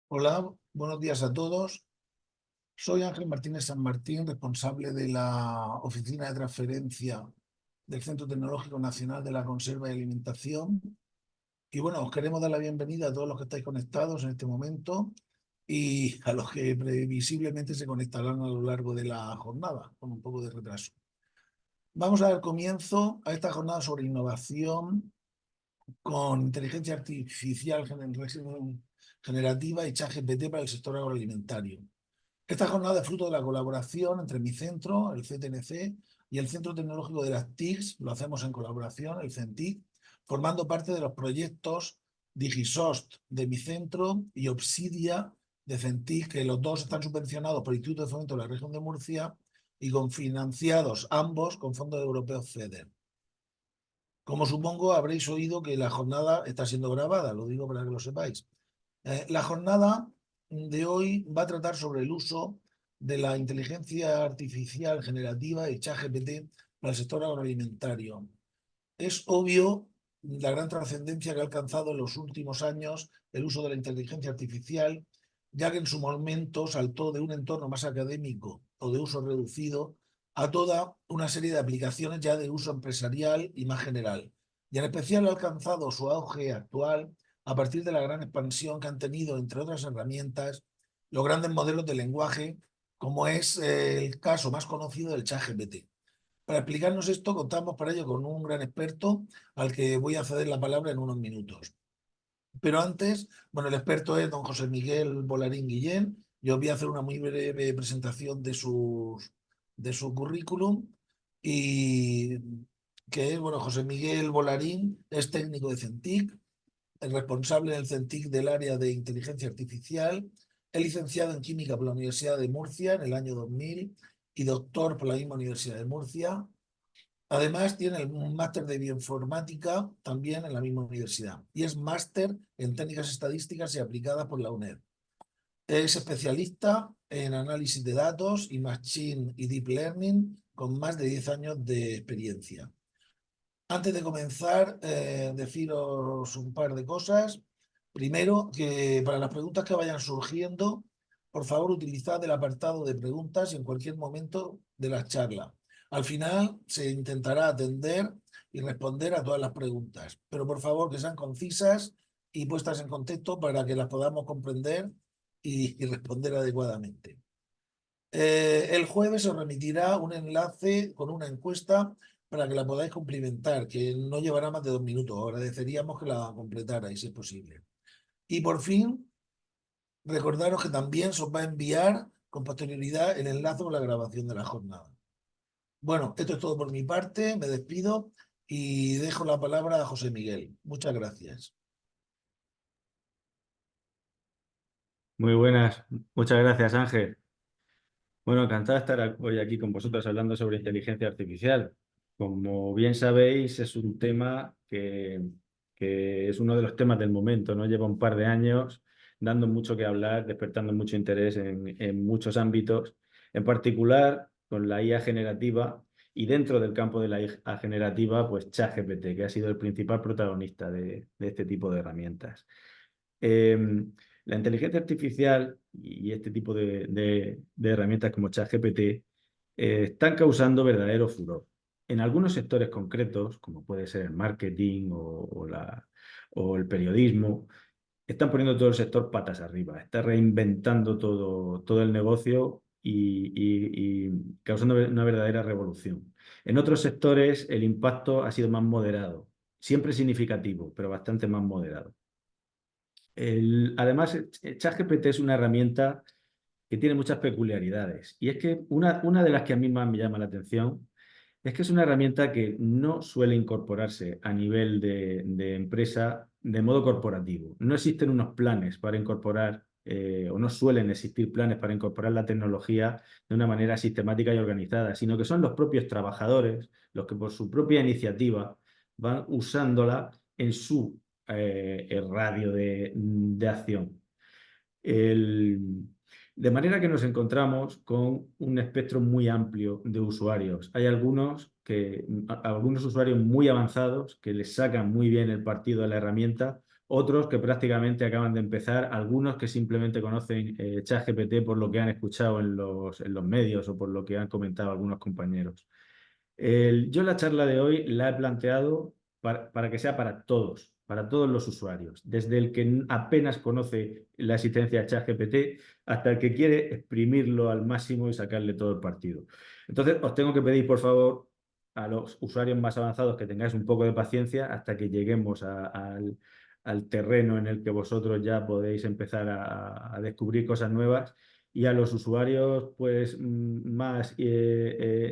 Hola, buenos días a todos. Soy Ángel Martínez San Martín, responsable de la Oficina de Transferencia del Centro Tecnológico Nacional de la Conserva y Alimentación. Y bueno, os queremos dar la bienvenida a todos los que estáis conectados en este momento y a los que previsiblemente se conectarán a lo largo de la jornada, con un poco de retraso. Vamos a dar comienzo a esta jornada sobre innovación con inteligencia artificial generativa y ChatGPT para el sector agroalimentario. Esta jornada es fruto de la colaboración entre mi centro, el CTNC, y el Centro Tecnológico de las TICs, lo hacemos en colaboración, el CENTIC, formando parte de los proyectos Digisost de mi centro y Obsidia de CENTIC, que los dos están subvencionados por el Instituto de Fomento de la Región de Murcia y confinanciados ambos con fondos europeos FEDER. Como supongo, habréis oído que la jornada está siendo grabada, lo digo para que lo sepáis. La jornada de hoy va a tratar sobre el uso de la inteligencia artificial generativa y ChatGPT para el sector agroalimentario. Es obvio la gran trascendencia que ha alcanzado en los últimos años el uso de la inteligencia artificial, ya que en su momento saltó de un entorno más académico o de uso reducido a toda una serie de aplicaciones ya de uso empresarial y más general. Y en especial ha alcanzado su auge actual a partir de la gran expansión que han tenido, entre otras herramientas, los grandes modelos de lenguaje, como es el caso más conocido del ChatGPT. Para explicarnos esto, contamos para ello con un gran experto al que voy a ceder la palabra en unos minutos. Pero antes, bueno, el experto es don José Miguel Volarín Guillén. Yo voy a hacer una muy breve presentación de su currículum y que es, bueno, José Miguel Volarín es técnico de CENTIC, el responsable del CENTIC del área de inteligencia artificial, es licenciado en química por la Universidad de Murcia en el año 2000 y doctor por la misma Universidad de Murcia. Además, tiene un máster de bioinformática también en la misma universidad y es máster en técnicas estadísticas y aplicadas por la UNED. Es especialista en análisis de datos y machine y deep learning con más de 10 años de experiencia. Antes de comenzar, deciros un par de cosas. Primero, que para las preguntas que vayan surgiendo, por favor, utilizad el apartado de preguntas en cualquier momento de la charla. Al final se intentará atender y responder a todas las preguntas, pero por favor que sean concisas y puestas en contexto para que las podamos comprender y responder adecuadamente. El jueves os remitirá un enlace con una encuesta para que la podáis cumplimentar, que no llevará más de 2 minutos. Agradeceríamos que la completarais, si es posible. Y por fin, recordaros que también se os va a enviar con posterioridad el enlace con la grabación de la jornada. Bueno, esto es todo por mi parte. Me despido y dejo la palabra a José Miguel. Muchas gracias. Muy buenas, muchas gracias Ángel. Bueno, encantado de estar hoy aquí con vosotros hablando sobre inteligencia artificial. Como bien sabéis, es un tema que es uno de los temas del momento, ¿no? Lleva un par de años dando mucho que hablar, despertando mucho interés en muchos ámbitos, en particular con la IA generativa y dentro del campo de la IA generativa, pues ChatGPT, que ha sido el principal protagonista de este tipo de herramientas. La inteligencia artificial y este tipo de herramientas como ChatGPT están causando verdadero furor. En algunos sectores concretos, como puede ser el marketing o el periodismo, están poniendo todo el sector patas arriba, está reinventando todo el negocio y causando una verdadera revolución. En otros sectores el impacto ha sido más moderado, siempre significativo, pero bastante más moderado. Además, ChatGPT es una herramienta que tiene muchas peculiaridades. Y es que una de las que a mí más me llama la atención es que es una herramienta que no suele incorporarse a nivel de empresa de modo corporativo. No existen unos planes para incorporar, o no suelen existir planes para incorporar la tecnología de una manera sistemática y organizada, sino que son los propios trabajadores los que por su propia iniciativa van usándola en su el radio de acción. El, de manera que nos encontramos con un espectro muy amplio de usuarios. Hay algunos usuarios muy avanzados que les sacan muy bien el partido de la herramienta, otros que prácticamente acaban de empezar, algunos que simplemente conocen ChatGPT por lo que han escuchado en los medios o por lo que han comentado algunos compañeros. Yo la charla de hoy la he planteado para que sea para todos los usuarios, desde el que apenas conoce la existencia de ChatGPT hasta el que quiere exprimirlo al máximo y sacarle todo el partido. Entonces, os tengo que pedir, por favor, a los usuarios más avanzados que tengáis un poco de paciencia hasta que lleguemos al terreno en el que vosotros ya podéis empezar a descubrir cosas nuevas, y a los usuarios pues más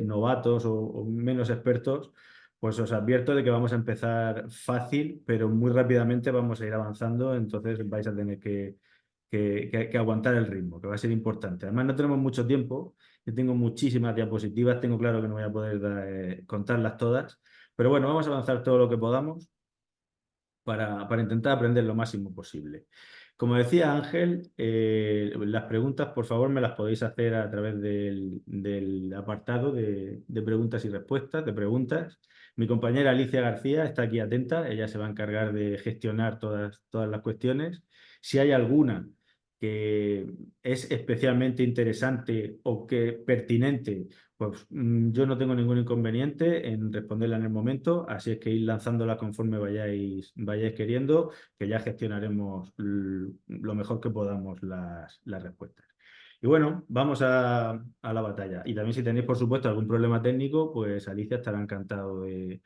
novatos o menos expertos, pues os advierto de que vamos a empezar fácil, pero muy rápidamente vamos a ir avanzando, entonces vais a tener que aguantar el ritmo, que va a ser importante. Además no tenemos mucho tiempo, yo tengo muchísimas diapositivas, tengo claro que no voy a poder contarlas todas, pero bueno, vamos a avanzar todo lo que podamos para intentar aprender lo máximo posible. Como decía Ángel, las preguntas, por favor, me las podéis hacer a través del apartado de preguntas y respuestas, de preguntas. Mi compañera Alicia García está aquí atenta, ella se va a encargar de gestionar todas las cuestiones. Si hay alguna que es especialmente interesante o que pertinente, pues yo no tengo ningún inconveniente en responderla en el momento, así es que ir lanzándola conforme vayáis queriendo, que ya gestionaremos lo mejor que podamos las respuestas. Y bueno, vamos a la batalla. Y también si tenéis, por supuesto, algún problema técnico, pues Alicia estará encantado de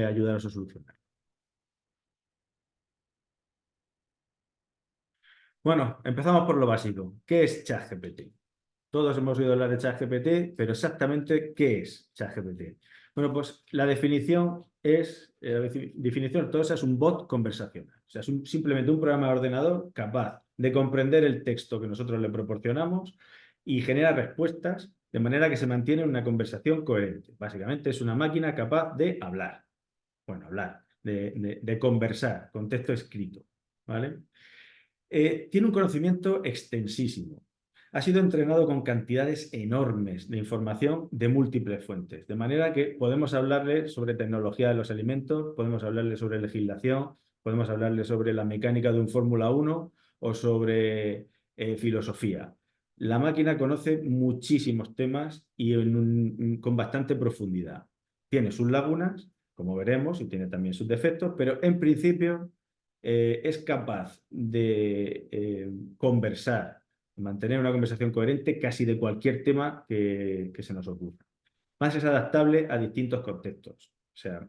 ayudaros a solucionar. Bueno, empezamos por lo básico. ¿Qué es ChatGPT? Todos hemos oído hablar de ChatGPT, pero exactamente, ¿qué es ChatGPT? Bueno, pues la definición toda es un bot conversacional. O sea, es simplemente un programa de ordenador capaz de comprender el texto que nosotros le proporcionamos y genera respuestas de manera que se mantiene una conversación coherente. Básicamente es una máquina capaz de hablar. Bueno, hablar, de conversar con texto escrito, ¿vale? Tiene un conocimiento extensísimo. Ha sido entrenado con cantidades enormes de información de múltiples fuentes, de manera que podemos hablarle sobre tecnología de los alimentos, podemos hablarle sobre legislación, podemos hablarle sobre la mecánica de un Fórmula 1 o sobre filosofía. La máquina conoce muchísimos temas y con bastante profundidad. Tiene sus lagunas, como veremos, y tiene también sus defectos, pero en principio es capaz de conversar, mantener una conversación coherente casi de cualquier tema que se nos ocurra. Más es adaptable a distintos contextos. O sea,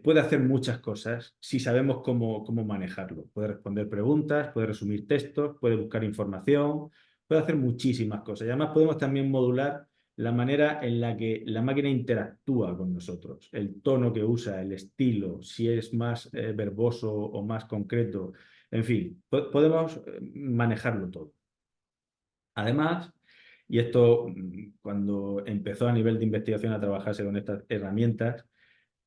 puede hacer muchas cosas si sabemos cómo manejarlo. Puede responder preguntas, puede resumir textos, puede buscar información, puede hacer muchísimas cosas. Y además podemos también modular la manera en la que la máquina interactúa con nosotros, el tono que usa, el estilo, si es más verboso o más concreto. En fin, podemos manejarlo todo. Además, y esto cuando empezó a nivel de investigación a trabajarse con estas herramientas,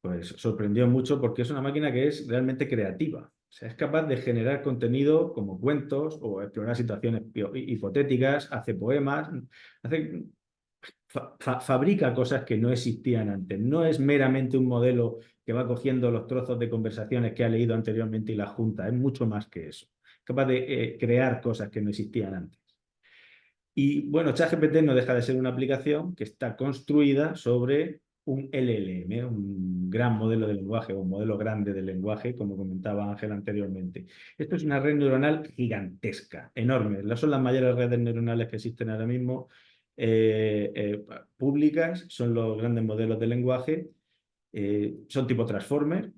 pues sorprendió mucho porque es una máquina que es realmente creativa. O sea, es capaz de generar contenido como cuentos o explorar situaciones hipotéticas, hace poemas, fabrica cosas que no existían antes. No es meramente un modelo que va cogiendo los trozos de conversaciones que ha leído anteriormente y las junta. Es mucho más que eso. Es capaz de crear cosas que no existían antes. Y bueno, ChatGPT no deja de ser una aplicación que está construida sobre un LLM, un gran modelo de lenguaje o un modelo grande de lenguaje, como comentaba Ángel anteriormente. Esto es una red neuronal gigantesca, enorme. Son las mayores redes neuronales que existen ahora mismo públicas, son los grandes modelos de lenguaje, son tipo Transformer,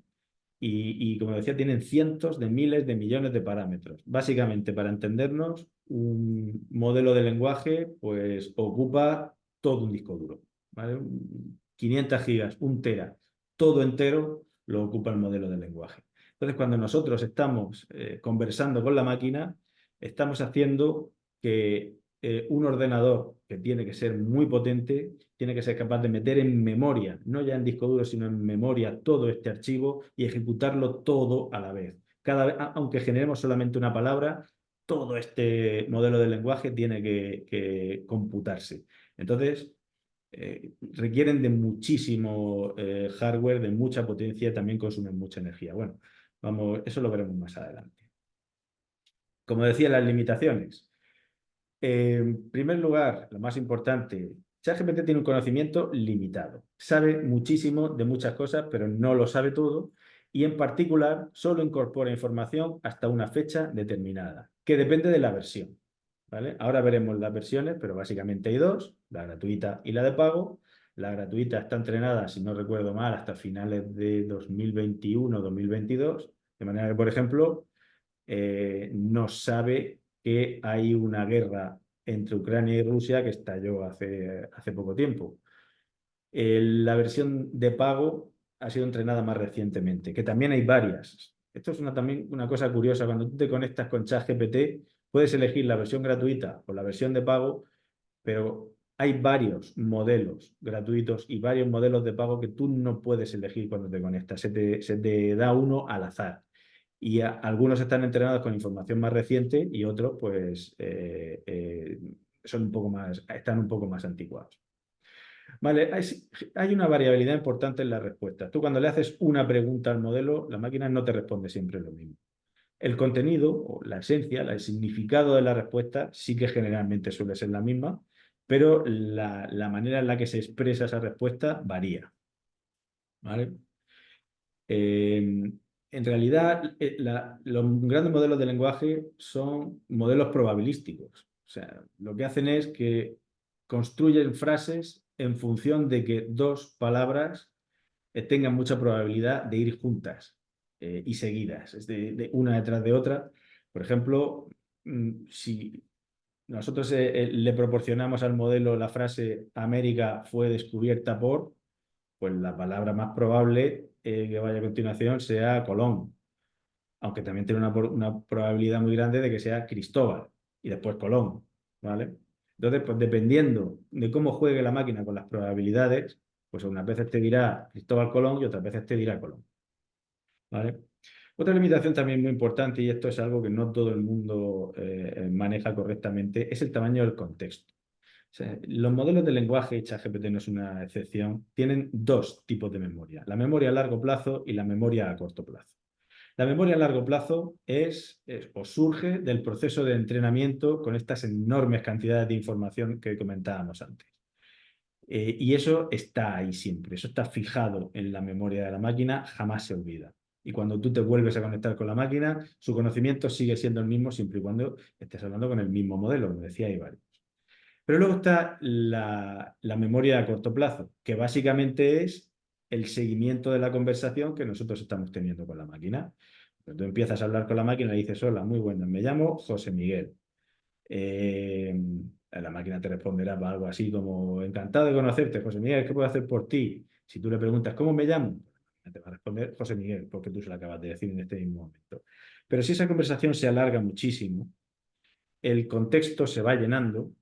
como decía, tienen cientos de miles de millones de parámetros. Básicamente, para entendernos, un modelo de lenguaje pues ocupa todo un disco duro, ¿vale? 500 gigas, 1 tera, todo entero lo ocupa el modelo de lenguaje. Entonces, cuando nosotros estamos conversando con la máquina, estamos haciendo que un ordenador que tiene que ser muy potente, tiene que ser capaz de meter en memoria, no ya en disco duro, sino en memoria, todo este archivo y ejecutarlo todo a la vez. Aunque generemos solamente una palabra, todo este modelo de lenguaje tiene que computarse. Entonces, requieren de muchísimo hardware, de mucha potencia, también consumen mucha energía. Bueno, Vamos, eso lo veremos más adelante. Como decía, las limitaciones. En primer lugar, lo más importante, ChatGPT tiene un conocimiento limitado. Sabe muchísimo de muchas cosas, pero no lo sabe todo. Y en particular, solo incorpora información hasta una fecha determinada, que depende de la versión. ¿Vale? Ahora veremos las versiones, pero básicamente hay dos, la gratuita y la de pago. La gratuita está entrenada, si no recuerdo mal, hasta finales de 2021-2022. De manera que, por ejemplo, no sabe que hay una guerra entre Ucrania y Rusia que estalló hace poco tiempo. La versión de pago ha sido entrenada más recientemente, que también hay varias. Esto es también una cosa curiosa. Cuando tú te conectas con ChatGPT, puedes elegir la versión gratuita o la versión de pago, pero hay varios modelos gratuitos y varios modelos de pago que tú no puedes elegir cuando te conectas. Se te da uno al azar. Y algunos están entrenados con información más reciente y otros, pues, son un poco más, están un poco más anticuados. Vale, hay una variabilidad importante en la respuesta. Tú cuando le haces una pregunta al modelo, la máquina no te responde siempre lo mismo. El contenido, o la esencia, el significado de la respuesta sí que generalmente suele ser la misma, pero la manera en la que se expresa esa respuesta varía. ¿Vale? En realidad, los grandes modelos de lenguaje son modelos probabilísticos. O sea, lo que hacen es que construyen frases en función de que dos palabras tengan mucha probabilidad de ir juntas y seguidas, es de una detrás de otra. Por ejemplo, si nosotros le proporcionamos al modelo la frase América fue descubierta por, pues la palabra más probable que vaya a continuación sea Colón, aunque también tiene una probabilidad muy grande de que sea Cristóbal y después Colón, ¿vale? Entonces, pues dependiendo de cómo juegue la máquina con las probabilidades, pues unas veces te dirá Cristóbal Colón y otras veces te dirá Colón, ¿vale? Otra limitación también muy importante, y esto es algo que no todo el mundo maneja correctamente, es el tamaño del contexto. O sea, los modelos de lenguaje, y ChatGPT no es una excepción, tienen dos tipos de memoria, la memoria a largo plazo y la memoria a corto plazo. La memoria a largo plazo o surge del proceso de entrenamiento con estas enormes cantidades de información que comentábamos antes. Y eso está ahí siempre, eso está fijado en la memoria de la máquina, jamás se olvida. Y cuando tú te vuelves a conectar con la máquina, su conocimiento sigue siendo el mismo siempre y cuando estés hablando con el mismo modelo, como decía Ibar. Pero luego está la memoria a corto plazo, que básicamente es el seguimiento de la conversación que nosotros estamos teniendo con la máquina. Cuando tú empiezas a hablar con la máquina y dices, hola, muy buenas, me llamo José Miguel. La máquina te responderá algo así como, encantado de conocerte, José Miguel, ¿qué puedo hacer por ti? Si tú le preguntas, ¿cómo me llamo? Te va a responder José Miguel, porque tú se lo acabas de decir en este mismo momento. Pero si esa conversación se alarga muchísimo, el contexto se va llenando.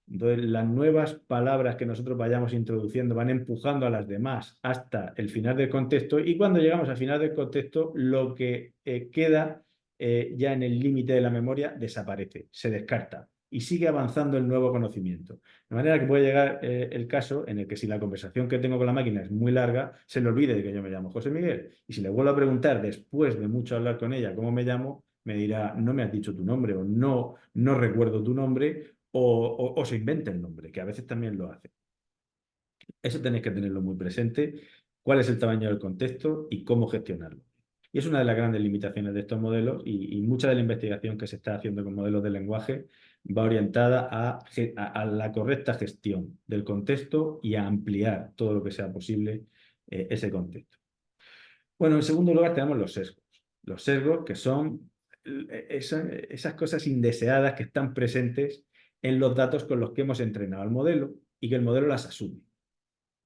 Entonces, las nuevas palabras que nosotros vayamos introduciendo van empujando a las demás hasta el final del contexto y cuando llegamos al final del contexto, lo que queda ya en el límite de la memoria desaparece, se descarta y sigue avanzando el nuevo conocimiento. De manera que puede llegar el caso en el que si la conversación que tengo con la máquina es muy larga, se le olvide de que yo me llamo José Miguel. Y si le vuelvo a preguntar después de mucho hablar con ella cómo me llamo, me dirá, no me has dicho tu nombre o no recuerdo tu nombre o se inventa el nombre, que a veces también lo hace. Eso tenéis que tenerlo muy presente, cuál es el tamaño del contexto y cómo gestionarlo. Y es una de las grandes limitaciones de estos modelos y mucha de la investigación que se está haciendo con modelos de lenguaje va orientada a la correcta gestión del contexto y a ampliar todo lo que sea posible ese contexto. Bueno, en segundo lugar tenemos los sesgos. Los sesgos que son esas cosas indeseadas que están presentes en los datos con los que hemos entrenado al modelo y que el modelo las asume.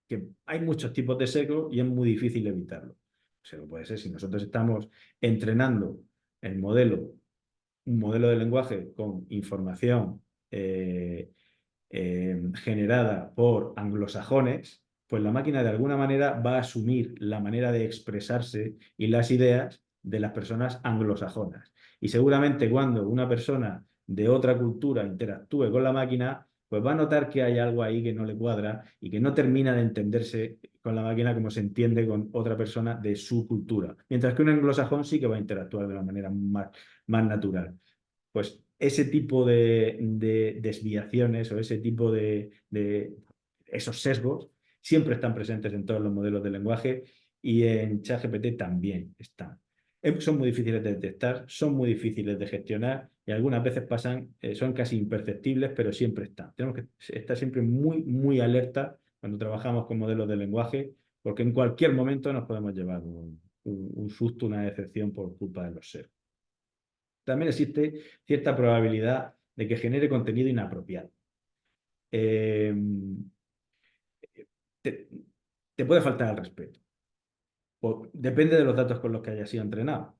Que hay muchos tipos de sesgo y es muy difícil evitarlo. O sea, puede ser si nosotros estamos entrenando el modelo, un modelo de lenguaje con información generada por anglosajones, pues la máquina de alguna manera va a asumir la manera de expresarse y las ideas de las personas anglosajonas. Y seguramente cuando una persona de otra cultura interactúe con la máquina, pues va a notar que hay algo ahí que no le cuadra y que no termina de entenderse con la máquina como se entiende con otra persona de su cultura. Mientras que un anglosajón sí que va a interactuar de una manera más natural. Pues ese tipo de desviaciones o ese tipo de esos sesgos siempre están presentes en todos los modelos de lenguaje y en ChatGPT también están. Son muy difíciles de detectar, son muy difíciles de gestionar y algunas veces pasan, son casi imperceptibles, pero siempre están. Tenemos que estar siempre muy, muy alerta cuando trabajamos con modelos de lenguaje, porque en cualquier momento nos podemos llevar un susto, una decepción por culpa de los sesgos. También existe cierta probabilidad de que genere contenido inapropiado. Eh, te, te puede faltar el respeto. Depende de los datos con los que haya sido entrenado.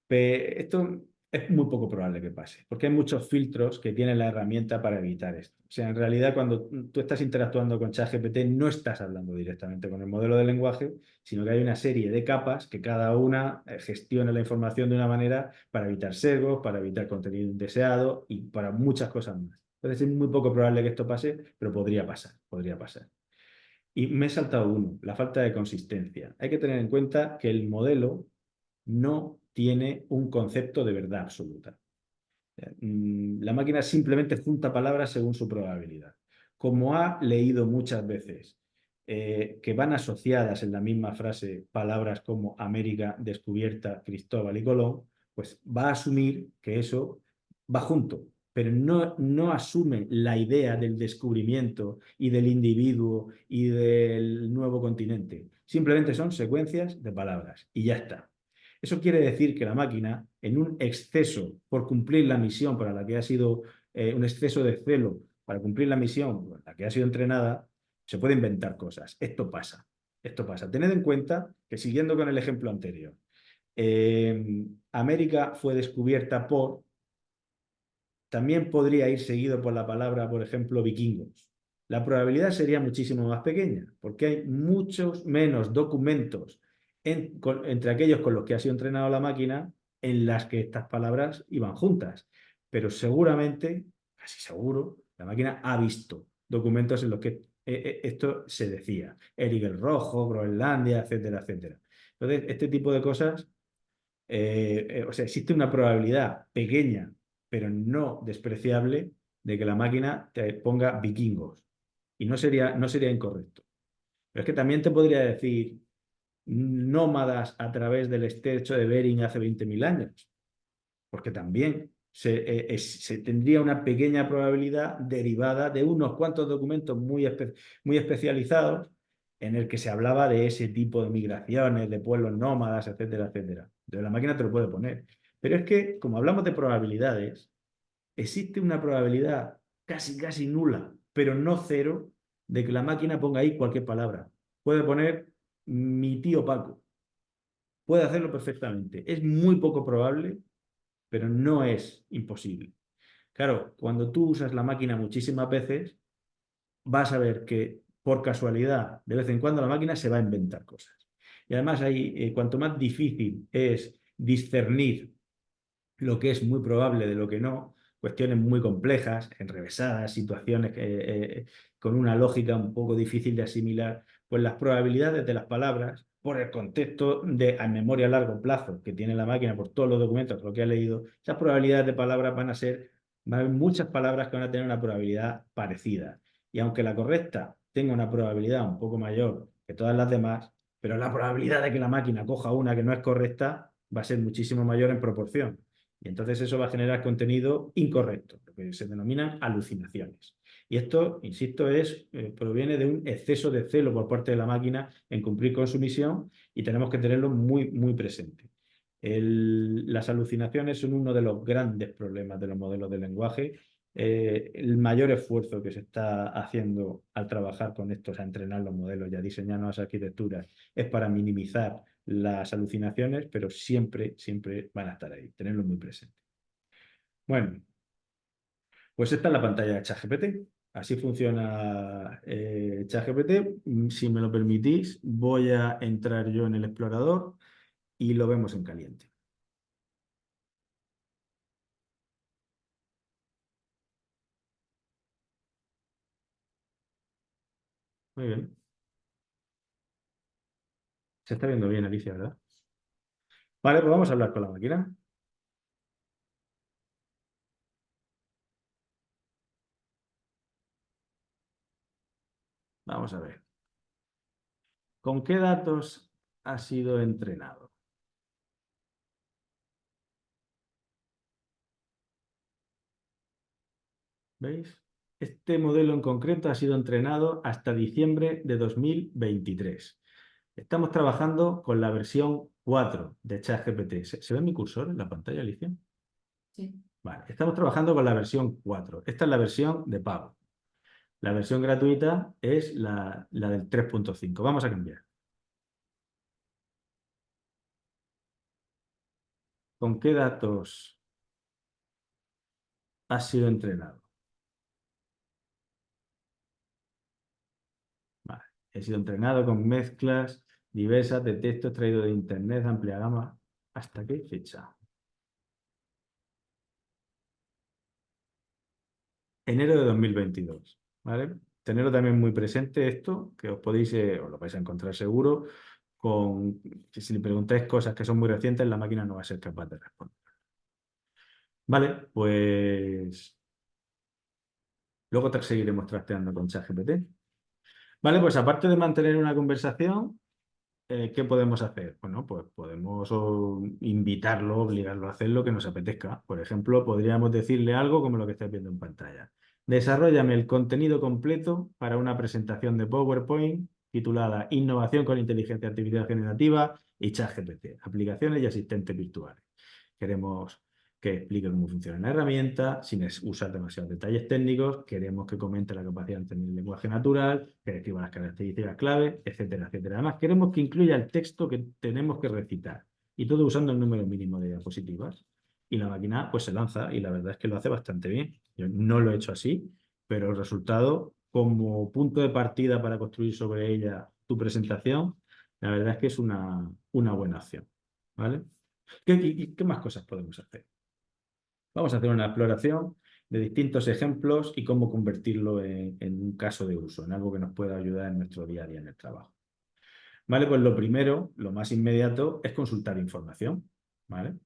Pero esto es muy poco probable que pase, porque hay muchos filtros que tiene la herramienta para evitar esto. O sea, en realidad, cuando tú estás interactuando con ChatGPT, no estás hablando directamente con el modelo de lenguaje, sino que hay una serie de capas que cada una gestiona la información de una manera para evitar sesgos, para evitar contenido indeseado y para muchas cosas más. Entonces, es muy poco probable que esto pase, pero podría pasar, podría pasar. Y me he saltado uno, la falta de consistencia. Hay que tener en cuenta que el modelo no tiene un concepto de verdad absoluta. La máquina simplemente junta palabras según su probabilidad. Como ha leído muchas veces que van asociadas en la misma frase palabras como América descubierta, Cristóbal y Colón, pues va a asumir que eso va junto, pero no asume la idea del descubrimiento y del individuo y del nuevo continente. Simplemente son secuencias de palabras y ya está. Eso quiere decir que la máquina, en un exceso por cumplir la misión para la que ha sido, un exceso de celo para cumplir la misión para la que ha sido entrenada, se puede inventar cosas. Esto pasa. Esto pasa. Tened en cuenta que, siguiendo con el ejemplo anterior, América fue descubierta por, también podría ir seguido por la palabra, por ejemplo, vikingos. La probabilidad sería muchísimo más pequeña, porque hay muchos menos documentos entre aquellos con los que ha sido entrenado la máquina en las que estas palabras iban juntas. Pero seguramente, casi seguro, la máquina ha visto documentos en los que esto se decía. Eric el Rojo, Groenlandia, etcétera, etcétera. Entonces, este tipo de cosas, o sea, existe una probabilidad pequeña, pero no despreciable, de que la máquina te ponga vikingos. Y no sería incorrecto. Pero es que también te podría decir nómadas a través del estrecho de Bering hace 20.000 años, porque también se tendría una pequeña probabilidad derivada de unos cuantos documentos muy especializados en el que se hablaba de ese tipo de migraciones, de pueblos nómadas, etcétera, etcétera. Entonces la máquina te lo puede poner. Pero es que, como hablamos de probabilidades, existe una probabilidad casi, casi nula, pero no cero, de que la máquina ponga ahí cualquier palabra. Puede poner mi tío Paco. Puede hacerlo perfectamente. Es muy poco probable, pero no es imposible. Claro, cuando tú usas la máquina muchísimas veces, vas a ver que por casualidad, de vez en cuando la máquina se va a inventar cosas. Y además, cuanto más difícil es discernir lo que es muy probable de lo que no, cuestiones muy complejas, enrevesadas, situaciones con una lógica un poco difícil de asimilar, pues las probabilidades de las palabras, por el contexto de a memoria a largo plazo que tiene la máquina, por todos los documentos, lo que ha leído, esas probabilidades de palabras van a haber muchas palabras que van a tener una probabilidad parecida. Y aunque la correcta tenga una probabilidad un poco mayor que todas las demás, pero la probabilidad de que la máquina coja una que no es correcta va a ser muchísimo mayor en proporción. Y entonces eso va a generar contenido incorrecto, lo que se denominan alucinaciones. Y esto, insisto, proviene de un exceso de celo por parte de la máquina en cumplir con su misión y tenemos que tenerlo muy, muy presente. Las alucinaciones son uno de los grandes problemas de los modelos de lenguaje. El mayor esfuerzo que se está haciendo al trabajar con estos, a entrenar los modelos y a diseñar nuevas arquitecturas, es para minimizar las alucinaciones, pero siempre, siempre van a estar ahí, tenerlo muy presente. Bueno, pues esta es la pantalla de ChatGPT. Así funciona ChatGPT. Si me lo permitís, voy a entrar yo en el explorador y lo vemos en caliente. Muy bien. Se está viendo bien, Alicia, ¿verdad? Vale, pues vamos a hablar con la máquina. Vamos a ver. ¿Con qué datos ha sido entrenado? ¿Veis? Este modelo en concreto ha sido entrenado hasta diciembre de 2023. Estamos trabajando con la versión 4 de ChatGPT. ¿Se ve mi cursor en la pantalla, Alicia? Sí. Vale, estamos trabajando con la versión 4. Esta es la versión de pago. La versión gratuita es la del 3.5. Vamos a cambiar. ¿Con qué datos ha sido entrenado? Vale. He sido entrenado con mezclas diversas de texto extraído de Internet, amplia gama. ¿Hasta qué fecha? Enero de 2022. ¿Vale? Tenerlo también muy presente esto, que os podéis, os lo vais a encontrar seguro, que si le preguntáis cosas que son muy recientes, la máquina no va a ser capaz de responder. Vale, pues luego te seguiremos trasteando con ChatGPT. Vale, pues aparte de mantener una conversación, ¿qué podemos hacer? Bueno, pues podemos invitarlo, obligarlo a hacer lo que nos apetezca. Por ejemplo, podríamos decirle algo como lo que estáis viendo en pantalla. Desarróllame el contenido completo para una presentación de PowerPoint titulada Innovación con Inteligencia Artificial Generativa y ChatGPT, aplicaciones y asistentes virtuales. Queremos que explique cómo funciona la herramienta, sin usar demasiados detalles técnicos, queremos que comente la capacidad de entender el lenguaje natural, que describa las características clave, etcétera, etcétera. Además, queremos que incluya el texto que tenemos que recitar, y todo usando el número mínimo de diapositivas. Y la máquina pues se lanza, y la verdad es que lo hace bastante bien. Yo no lo he hecho así, pero el resultado, como punto de partida para construir sobre ella tu presentación, la verdad es que es una buena opción. ¿Vale? ¿Qué más cosas podemos hacer? Vamos a hacer una exploración de distintos ejemplos y cómo convertirlo en un caso de uso, en algo que nos pueda ayudar en nuestro día a día en el trabajo. Vale, pues lo primero, lo más inmediato, es consultar información. ¿Vale?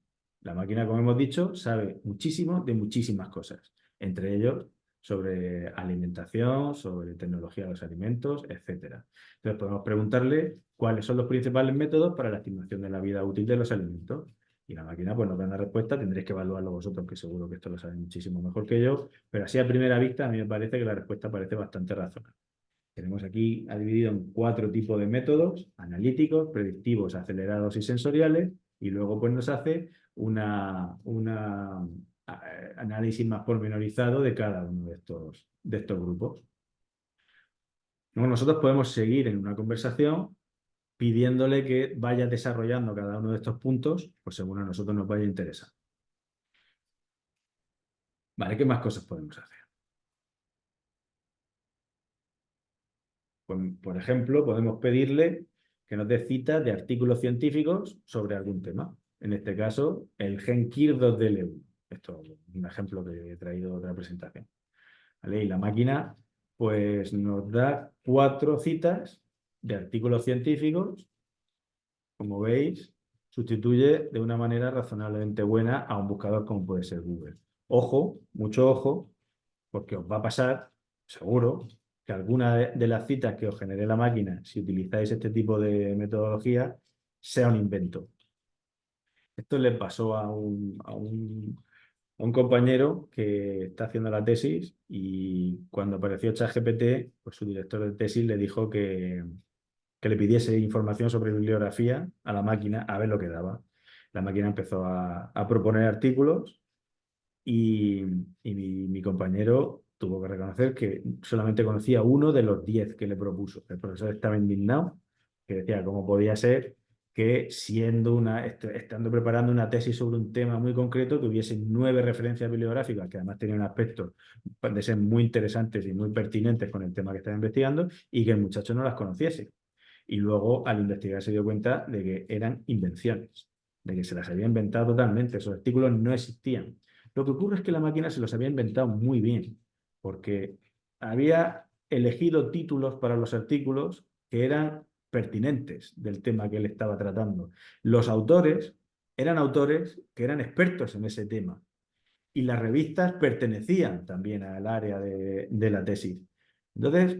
La máquina, como hemos dicho, sabe muchísimo de muchísimas cosas, entre ellos sobre alimentación, sobre tecnología de los alimentos, etcétera. Entonces podemos preguntarle cuáles son los principales métodos para la estimación de la vida útil de los alimentos. Y la máquina pues nos da una respuesta, tendréis que evaluarlo vosotros, que seguro que esto lo saben muchísimo mejor que yo, pero así a primera vista a mí me parece que la respuesta parece bastante razonable. Tenemos aquí dividido en 4 tipos de métodos: analíticos, predictivos, acelerados y sensoriales, y luego pues nos hace un análisis más pormenorizado de cada uno de estos grupos. Luego nosotros podemos seguir en una conversación pidiéndole que vaya desarrollando cada uno de estos puntos, pues según a nosotros nos vaya a interesar. Vale, ¿qué más cosas podemos hacer? Pues, por ejemplo, podemos pedirle que nos dé citas de artículos científicos sobre algún tema. En este caso, el gen KIR2DL1. Esto es un ejemplo que he traído de otra presentación. ¿Vale? Y la máquina pues, nos da 4 citas de artículos científicos. Como veis, sustituye de una manera razonablemente buena a un buscador como puede ser Google. Ojo, mucho ojo, porque os va a pasar, seguro, que alguna de las citas que os genere la máquina, si utilizáis este tipo de metodología, sea un invento. Esto le pasó a un compañero que está haciendo la tesis, y cuando apareció ChatGPT, pues su director de tesis le dijo que le pidiese información sobre bibliografía a la máquina a ver lo que daba. La máquina empezó a proponer artículos, y mi compañero tuvo que reconocer que solamente conocía uno de los 10 que le propuso. El profesor estaba indignado, que decía cómo podía ser que estando preparando una tesis sobre un tema muy concreto, tuviese 9 referencias bibliográficas, que además tenían aspectos de ser muy interesantes y muy pertinentes con el tema que estaba investigando, y que el muchacho no las conociese. Y luego, al investigar, se dio cuenta de que eran invenciones, de que se las había inventado totalmente. Esos artículos no existían. Lo que ocurre es que la máquina se los había inventado muy bien, porque había elegido títulos para los artículos que eran pertinentes del tema que él estaba tratando. Los autores eran autores que eran expertos en ese tema y las revistas pertenecían también al área de la tesis. Entonces,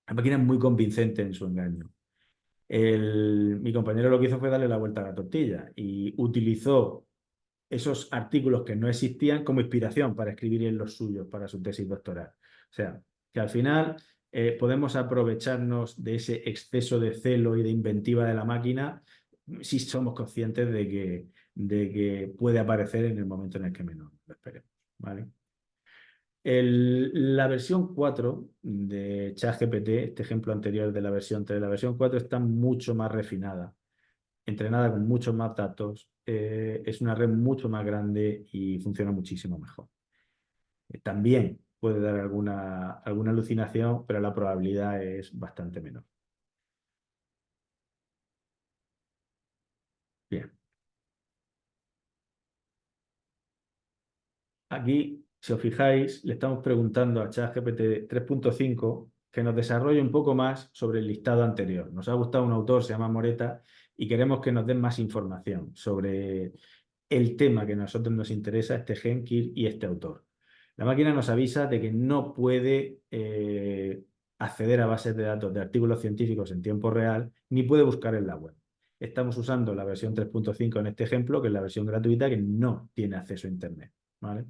la máquina es muy convincente en su engaño. Mi compañero lo que hizo fue darle la vuelta a la tortilla y utilizó esos artículos que no existían como inspiración para escribir en los suyos para su tesis doctoral. O sea, que al final podemos aprovecharnos de ese exceso de celo y de inventiva de la máquina si somos conscientes de que puede aparecer en el momento en el que menos lo esperemos, ¿vale? La versión 4 de ChatGPT, este ejemplo anterior de la versión 3, la versión 4 está mucho más refinada, entrenada con muchos más datos, es una red mucho más grande y funciona muchísimo mejor. También puede dar alguna alucinación, pero la probabilidad es bastante menor. Bien. Aquí, si os fijáis, le estamos preguntando a ChatGPT 3.5 que nos desarrolle un poco más sobre el listado anterior. Nos ha gustado un autor, se llama Moreta, y queremos que nos den más información sobre el tema que a nosotros nos interesa, este Genkir y este autor. La máquina nos avisa de que no puede acceder a bases de datos de artículos científicos en tiempo real, ni puede buscar en la web. Estamos usando la versión 3.5 en este ejemplo, que es la versión gratuita, que no tiene acceso a Internet, ¿vale?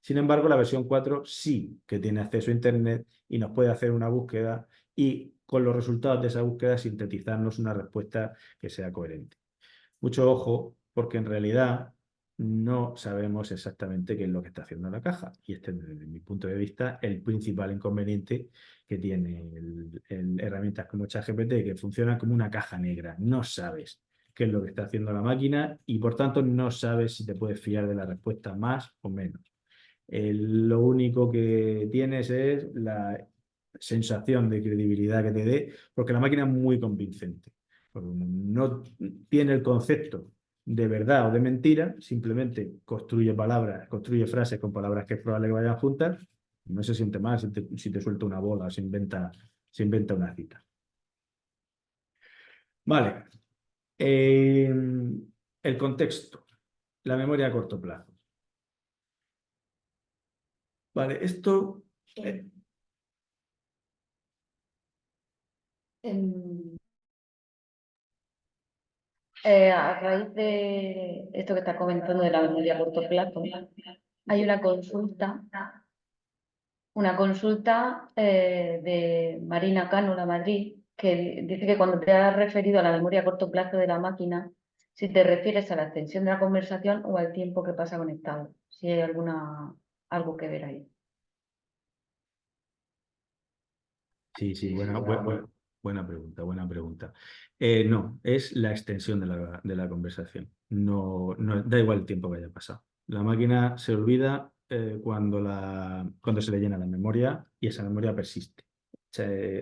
Sin embargo, la versión 4 sí que tiene acceso a Internet y nos puede hacer una búsqueda y con los resultados de esa búsqueda sintetizarnos una respuesta que sea coherente. Mucho ojo, porque en realidad no sabemos exactamente qué es lo que está haciendo la caja. Y este, desde mi punto de vista, el principal inconveniente que tiene herramientas como ChatGPT, que funcionan como una caja negra. No sabes qué es lo que está haciendo la máquina y, por tanto, no sabes si te puedes fiar de la respuesta más o menos. Lo único que tienes es la sensación de credibilidad que te dé, porque la máquina es muy convincente. No tiene el concepto de verdad o de mentira, simplemente construye palabras, construye frases con palabras que es probable que vayan juntas, no se siente mal si te suelta una bola, se inventa una cita. Vale. El contexto, la memoria a corto plazo. Vale, esto... A raíz de esto que está comentando de la memoria a corto plazo, hay una consulta de Marina Cánula Madrid, que dice que cuando te has referido a la memoria a corto plazo de la máquina, si te refieres a la extensión de la conversación o al tiempo que pasa conectado, si hay algo que ver ahí. Sí, buena pregunta, buena pregunta. No, es la extensión de la conversación. No, da igual el tiempo que haya pasado. La máquina se olvida cuando se le llena la memoria y esa memoria persiste.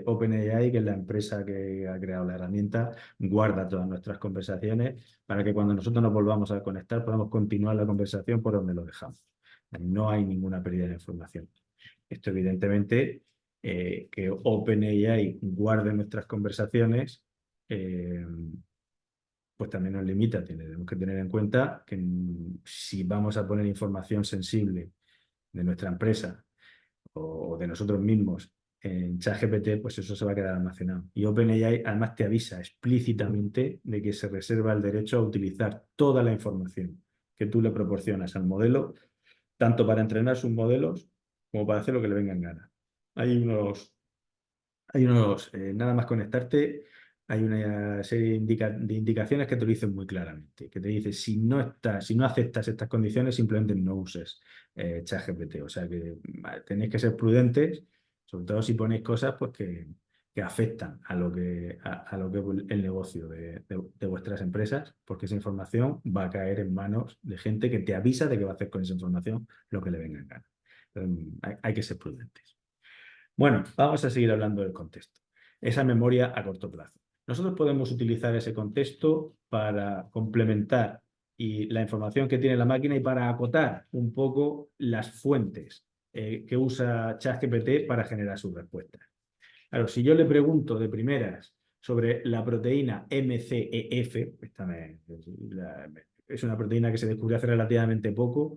OpenAI, que es la empresa que ha creado la herramienta, guarda todas nuestras conversaciones para que cuando nosotros nos volvamos a conectar podamos continuar la conversación por donde lo dejamos. No hay ninguna pérdida de información. Esto evidentemente que OpenAI guarde nuestras conversaciones, pues también nos limita. Tenemos que tener en cuenta que si vamos a poner información sensible de nuestra empresa o de nosotros mismos en ChatGPT, pues eso se va a quedar almacenado. Y OpenAI además te avisa explícitamente de que se reserva el derecho a utilizar toda la información que tú le proporcionas al modelo, tanto para entrenar sus modelos como para hacer lo que le venga en gana. Hay unos, nada más conectarte, hay una serie de indicaciones que te lo dicen muy claramente, que te dice si no aceptas estas condiciones, simplemente no uses ChatGPT. O sea que tenéis que ser prudentes, sobre todo si ponéis cosas pues, que afectan a lo que es el negocio de vuestras empresas, porque esa información va a caer en manos de gente que te avisa de que va a hacer con esa información lo que le venga en gana. Hay que ser prudentes. Bueno, vamos a seguir hablando del contexto. Esa memoria a corto plazo. Nosotros podemos utilizar ese contexto para complementar la información que tiene la máquina y para acotar un poco las fuentes que usa ChatGPT para generar sus respuestas. Claro, si yo le pregunto de primeras sobre la proteína MCEF, es una proteína que se descubrió hace relativamente poco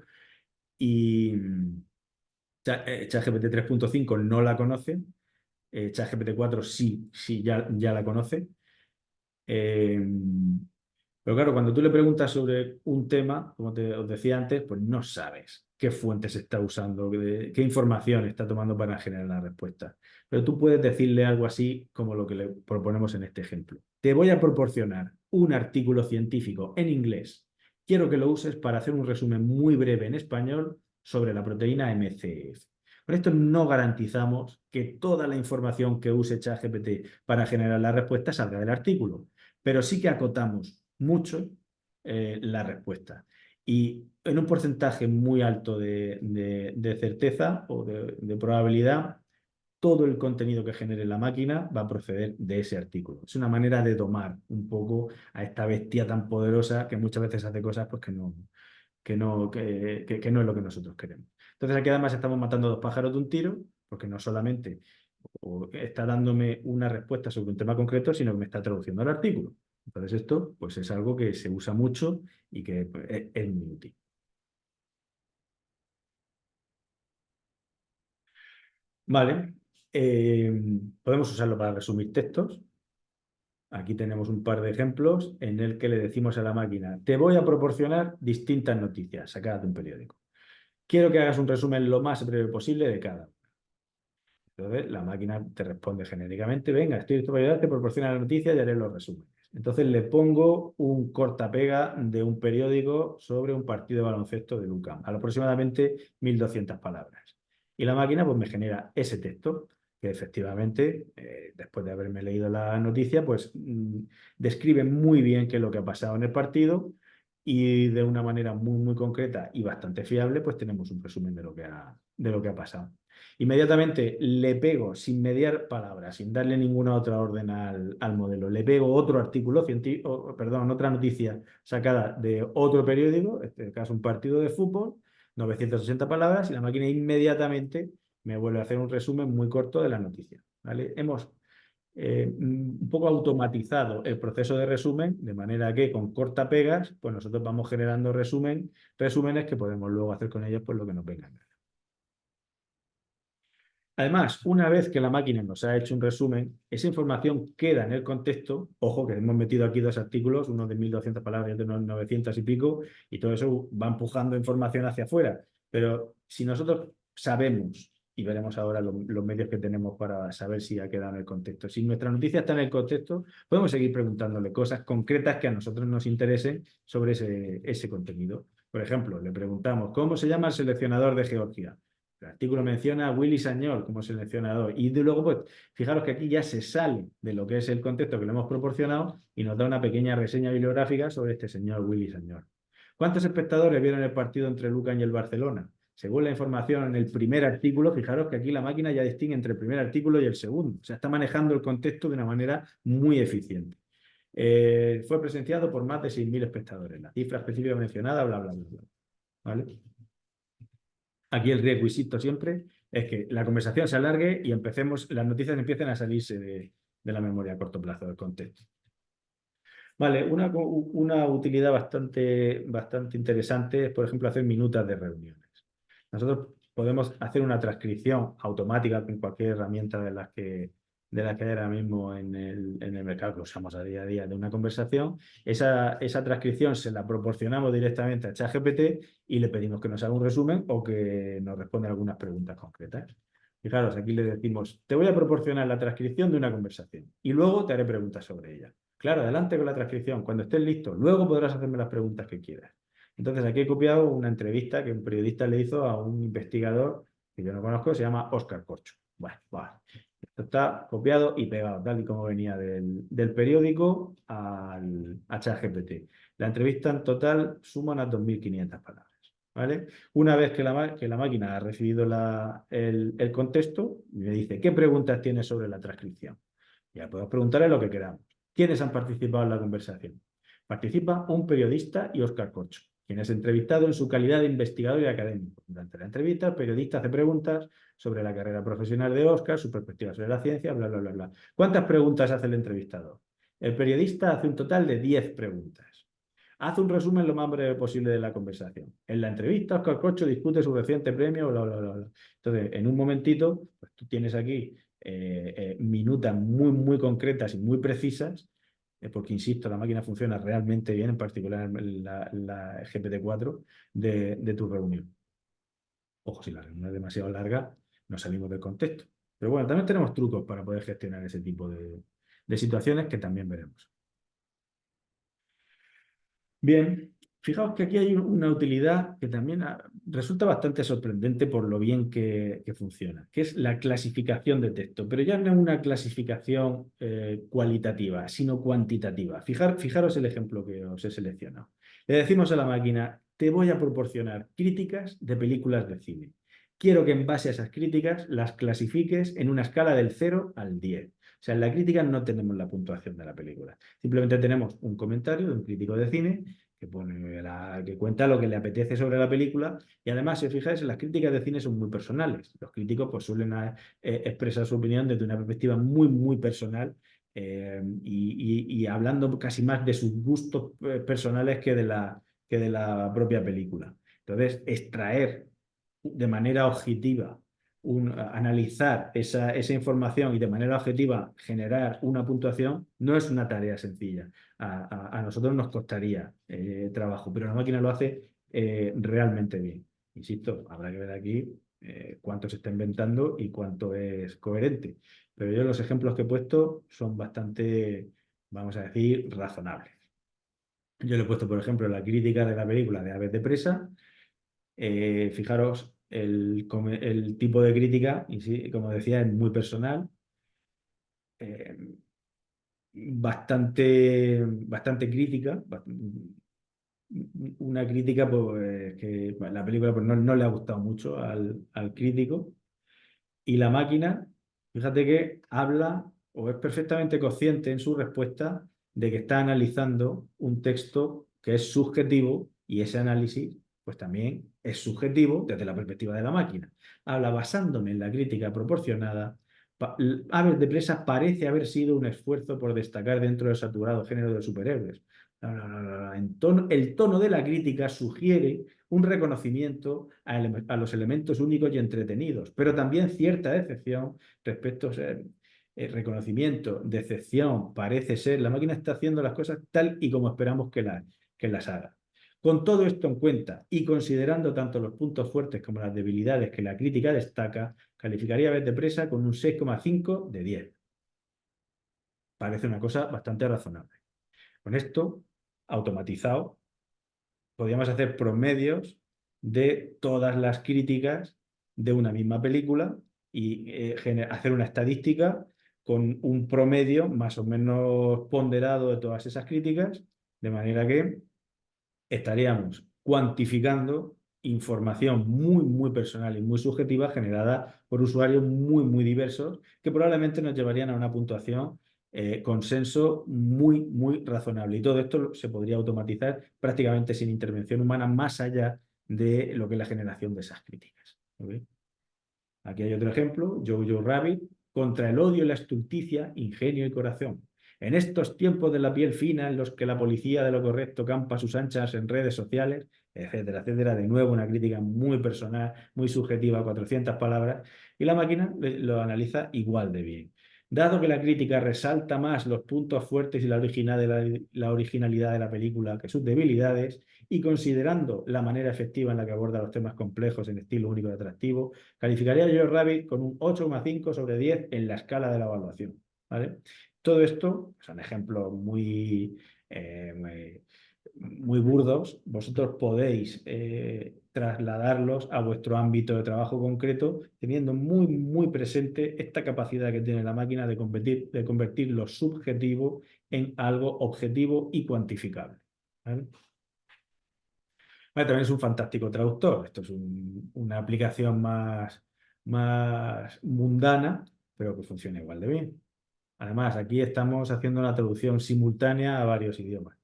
y ChatGPT 3.5 no la conoce, ChatGPT 4 sí ya la conoce. Pero claro, cuando tú le preguntas sobre un tema, como os decía antes, pues no sabes qué fuentes está usando, qué información está tomando para generar la respuesta. Pero tú puedes decirle algo así como lo que le proponemos en este ejemplo. Te voy a proporcionar un artículo científico en inglés. Quiero que lo uses para hacer un resumen muy breve en español sobre la proteína MCF. Con esto no garantizamos que toda la información que use ChatGPT para generar la respuesta salga del artículo, pero sí que acotamos mucho la respuesta. Y en un porcentaje muy alto de certeza o de probabilidad, todo el contenido que genere la máquina va a proceder de ese artículo. Es una manera de domar un poco a esta bestia tan poderosa que muchas veces hace cosas pues, que no es lo que nosotros queremos. Entonces aquí además estamos matando dos pájaros de un tiro, porque no solamente está dándome una respuesta sobre un tema concreto, sino que me está traduciendo el artículo. Entonces esto pues, es algo que se usa mucho y que pues, es muy útil. Vale, podemos usarlo para resumir textos. Aquí tenemos un par de ejemplos en el que le decimos a la máquina, te voy a proporcionar distintas noticias sacadas de un periódico. Quiero que hagas un resumen lo más breve posible de cada. Entonces la máquina te responde genéricamente, venga, estoy listo para ayudarte, proporciona la noticia y haré los resúmenes. Entonces le pongo un cortapega de un periódico sobre un partido de baloncesto de UCAM, a aproximadamente 1200 palabras. Y la máquina pues me genera ese texto que efectivamente, después de haberme leído la noticia, pues describe muy bien qué es lo que ha pasado en el partido y de una manera muy concreta y bastante fiable, pues tenemos un resumen de lo que ha pasado. Inmediatamente le pego, sin mediar palabras, sin darle ninguna otra orden al modelo, le pego otro artículo científico, perdón, otra noticia sacada de otro periódico, en este caso un partido de fútbol, 960 palabras, y la máquina inmediatamente me vuelve a hacer un resumen muy corto de la noticia. ¿Vale? Hemos un poco automatizado el proceso de resumen, de manera que con cortapegas, pues nosotros vamos generando resúmenes que podemos luego hacer con ellos pues lo que nos venga. Además, una vez que la máquina nos ha hecho un resumen, esa información queda en el contexto. Ojo, que hemos metido aquí dos artículos, uno de 1200 palabras y otro de 900 y pico, y todo eso va empujando información hacia afuera. Pero si nosotros sabemos, y veremos ahora los medios que tenemos para saber si ha quedado en el contexto, si nuestra noticia está en el contexto, podemos seguir preguntándole cosas concretas que a nosotros nos interesen sobre ese contenido. Por ejemplo, le preguntamos, ¿cómo se llama el seleccionador de Georgia? El artículo menciona a Willy Sagnol como seleccionador y de luego, pues, fijaros que aquí ya se sale de lo que es el contexto que le hemos proporcionado y nos da una pequeña reseña bibliográfica sobre este señor Willy Sagnol. ¿Cuántos espectadores vieron el partido entre Lucan y el Barcelona? Según la información en el primer artículo, fijaros que aquí la máquina ya distingue entre el primer artículo y el segundo. O sea, está manejando el contexto de una manera muy eficiente. Fue presenciado por más de 6.000 espectadores. La cifra específica mencionada, bla, bla, bla, bla. ¿Vale? Aquí el requisito siempre es que la conversación se alargue y las noticias empiecen a salirse de la memoria a corto plazo, del contexto. Vale, una utilidad bastante interesante es, por ejemplo, hacer minutas de reuniones. Nosotros podemos hacer una transcripción automática con cualquier herramienta de las que hay ahora mismo en el mercado que usamos a día de una conversación. Esa transcripción se la proporcionamos directamente a ChatGPT y le pedimos que nos haga un resumen o que nos responda algunas preguntas concretas. Fijaros, aquí le decimos, te voy a proporcionar la transcripción de una conversación y luego te haré preguntas sobre ella. Claro, adelante con la transcripción. Cuando estés listo, luego podrás hacerme las preguntas que quieras. Entonces aquí he copiado una entrevista que un periodista le hizo a un investigador que yo no conozco, se llama Óscar Corcho. Bueno, vale. Esto está copiado y pegado, tal y como venía del periódico a ChatGPT. La entrevista en total suma unas 2.500 palabras. ¿Vale? Una vez que la máquina ha recibido el contexto, me dice, ¿qué preguntas tienes sobre la transcripción? Ya podemos preguntarle lo que queramos. ¿Quiénes han participado en la conversación? Participa un periodista y Óscar Corcho. quien es entrevistado en su calidad de investigador y académico. Durante la entrevista, el periodista hace preguntas sobre la carrera profesional de Óscar, su perspectiva sobre la ciencia, bla, bla, bla, bla. ¿Cuántas preguntas hace el entrevistador? El periodista hace un total de 10 preguntas. Hace un resumen lo más breve posible de la conversación. En la entrevista, Óscar Corcho discute su reciente premio, bla, bla, bla, bla. Entonces, en un momentito, pues tú tienes aquí minutas muy, muy concretas y muy precisas, porque, insisto, la máquina funciona realmente bien, en particular la GPT-4 de tu reunión. Ojo, si la reunión es demasiado larga, nos salimos del contexto. Pero bueno, también tenemos trucos para poder gestionar ese tipo de situaciones que también veremos. Bien, fijaos que aquí hay una utilidad que también resulta bastante sorprendente por lo bien que funciona, que es la clasificación de texto, pero ya no es una clasificación cualitativa, sino cuantitativa. Fijaros el ejemplo que os he seleccionado. Le decimos a la máquina, te voy a proporcionar críticas de películas de cine. Quiero que en base a esas críticas las clasifiques en una escala del 0 al 10. O sea, en la crítica no tenemos la puntuación de la película. Simplemente tenemos un comentario de un crítico de cine que cuenta lo que le apetece sobre la película, y además, si os fijáis, las críticas de cine son muy personales. Los críticos pues, suelen expresar su opinión desde una perspectiva muy, muy personal, y hablando casi más de sus gustos personales que de la propia película. Entonces, extraer de manera objetiva, analizar esa información y de manera objetiva generar una puntuación no es una tarea sencilla. A nosotros nos costaría trabajo, pero la máquina lo hace realmente bien. Insisto, habrá que ver aquí cuánto se está inventando y cuánto es coherente. Pero yo los ejemplos que he puesto son bastante, vamos a decir, razonables. Yo le he puesto, por ejemplo, la crítica de la película de Aves de presa. Fijaros, el tipo de crítica, y sí, como decía, es muy personal, bastante crítica, una crítica pues, que la película pues, no le ha gustado mucho al crítico, y la máquina, fíjate que habla o es perfectamente consciente en su respuesta de que está analizando un texto que es subjetivo, y ese análisis pues también es subjetivo desde la perspectiva de la máquina. Habla basándome en la crítica proporcionada. Aves de presa parece haber sido un esfuerzo por destacar dentro del saturado género de superhéroes. El tono de la crítica sugiere un reconocimiento a los elementos únicos y entretenidos, pero también cierta decepción respecto a reconocimiento, decepción, parece ser, la máquina está haciendo las cosas tal y como esperamos que las haga. Con todo esto en cuenta y considerando tanto los puntos fuertes como las debilidades que la crítica destaca, calificaría a Aves de presa con un 6,5 de 10. Parece una cosa bastante razonable. Con esto, automatizado, podríamos hacer promedios de todas las críticas de una misma película y hacer una estadística con un promedio más o menos ponderado de todas esas críticas, de manera que estaríamos cuantificando información muy, muy personal y muy subjetiva generada por usuarios muy, muy diversos que probablemente nos llevarían a una puntuación consenso muy, muy razonable. Y todo esto se podría automatizar prácticamente sin intervención humana, más allá de lo que es la generación de esas críticas. ¿Okay? Aquí hay otro ejemplo, Jojo Rabbit, contra el odio y la estulticia, ingenio y corazón. En estos tiempos de la piel fina, en los que la policía de lo correcto campa a sus anchas en redes sociales, etcétera, etcétera. De nuevo, una crítica muy personal, muy subjetiva, 400 palabras, y la máquina lo analiza igual de bien. Dado que la crítica resalta más los puntos fuertes y la originalidad de la película que sus debilidades, y considerando la manera efectiva en la que aborda los temas complejos en estilo único y atractivo, calificaría a Jojo Rabbit con un 8,5 sobre 10 en la escala de la evaluación. ¿Vale? Todo esto son ejemplos muy burdos. Vosotros podéis trasladarlos a vuestro ámbito de trabajo concreto, teniendo muy, muy presente esta capacidad que tiene la máquina de convertir lo subjetivo en algo objetivo y cuantificable. ¿Vale? También es un fantástico traductor. Esto es una aplicación más mundana, pero que funciona igual de bien. Además, aquí estamos haciendo una traducción simultánea a varios idiomas.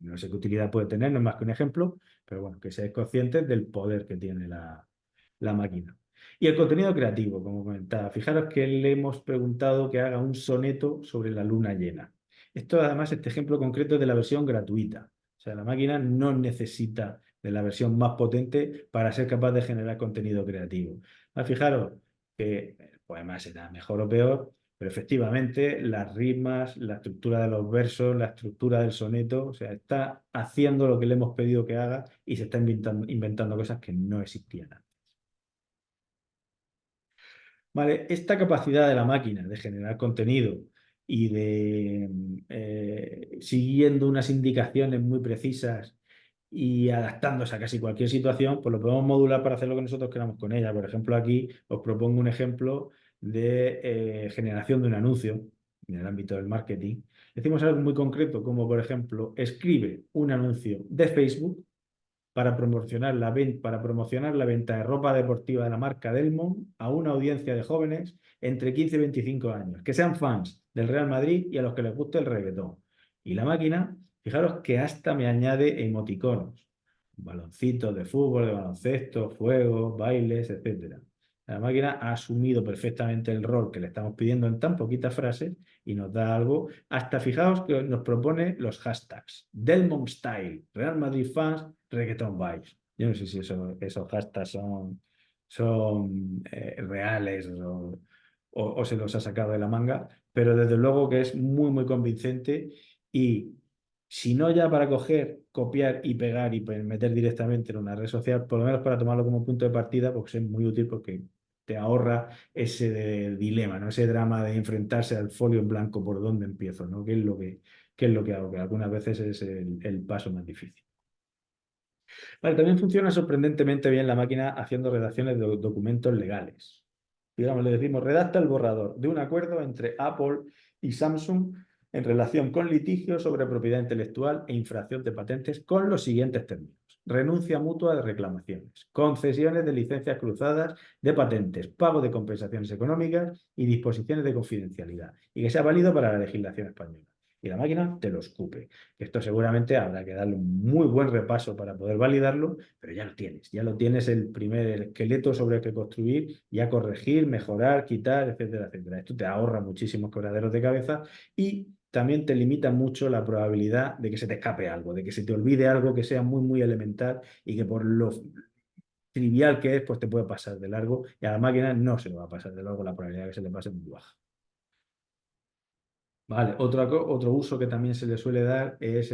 No sé qué utilidad puede tener, no es más que un ejemplo, pero bueno, que seáis conscientes del poder que tiene la máquina. Y el contenido creativo, como comentaba, fijaros que le hemos preguntado que haga un soneto sobre la luna llena. Esto además, este ejemplo concreto es de la versión gratuita. O sea, la máquina no necesita de la versión más potente para ser capaz de generar contenido creativo. Fijaros que el poema será mejor o peor, pero efectivamente las rimas, la estructura de los versos, la estructura del soneto, o sea, está haciendo lo que le hemos pedido que haga y se está inventando cosas que no existían antes. Vale, esta capacidad de la máquina de generar contenido y de siguiendo unas indicaciones muy precisas y adaptándose a casi cualquier situación, pues lo podemos modular para hacer lo que nosotros queramos con ella. Por ejemplo, aquí os propongo un ejemplo de generación de un anuncio en el ámbito del marketing. Decimos algo muy concreto, como por ejemplo, escribe un anuncio de Facebook para promocionar la venta de ropa deportiva de la marca Delmont a una audiencia de jóvenes entre 15 y 25 años, que sean fans del Real Madrid y a los que les guste el reggaetón. Y la máquina, fijaros que hasta me añade emoticonos, baloncitos de fútbol, de baloncesto, fuegos, bailes, etc. La máquina ha asumido perfectamente el rol que le estamos pidiendo en tan poquitas frases y nos da algo. Hasta fijaos que nos propone los hashtags. Delmont Style, Real Madrid Fans, Reggaeton Vibes. Yo no sé si esos hashtags son reales o se los ha sacado de la manga, pero desde luego que es muy, muy convincente y si no ya para coger, copiar y pegar y meter directamente en una red social, por lo menos para tomarlo como punto de partida, porque es muy útil porque te ahorra ese dilema, ¿no? Ese drama de enfrentarse al folio en blanco, por dónde empiezo, ¿no? ¿Qué es lo que hago? Que algunas veces es el paso más difícil. Vale, también funciona sorprendentemente bien la máquina haciendo redacciones de documentos legales. Digamos, le decimos, redacta el borrador de un acuerdo entre Apple y Samsung en relación con litigios sobre propiedad intelectual e infracción de patentes con los siguientes términos. Renuncia mutua de reclamaciones, concesiones de licencias cruzadas de patentes, pago de compensaciones económicas y disposiciones de confidencialidad, y que sea válido para la legislación española. Y la máquina te lo escupe. Esto seguramente habrá que darle un muy buen repaso para poder validarlo, pero ya lo tienes el primer esqueleto sobre el que construir, ya corregir, mejorar, quitar, etcétera, etcétera. Esto te ahorra muchísimos quebraderos de cabeza y también te limita mucho la probabilidad de que se te escape algo, de que se te olvide algo que sea muy, muy elemental y que por lo trivial que es, pues te puede pasar de largo y a la máquina no se le va a pasar de largo, la probabilidad de que se le pase es muy baja. Vale, otro uso que también se le suele dar es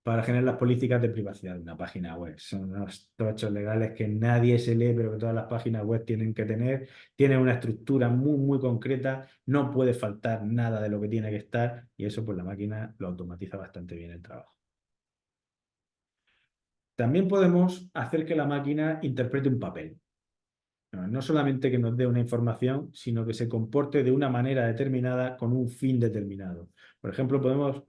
para generar las políticas de privacidad de una página web. Son unos tochos legales que nadie se lee, pero que todas las páginas web tienen que tener. Tienen una estructura muy, muy concreta, no puede faltar nada de lo que tiene que estar y eso pues la máquina lo automatiza bastante bien el trabajo. También podemos hacer que la máquina interprete un papel. No solamente que nos dé una información, sino que se comporte de una manera determinada con un fin determinado. Por ejemplo, podemos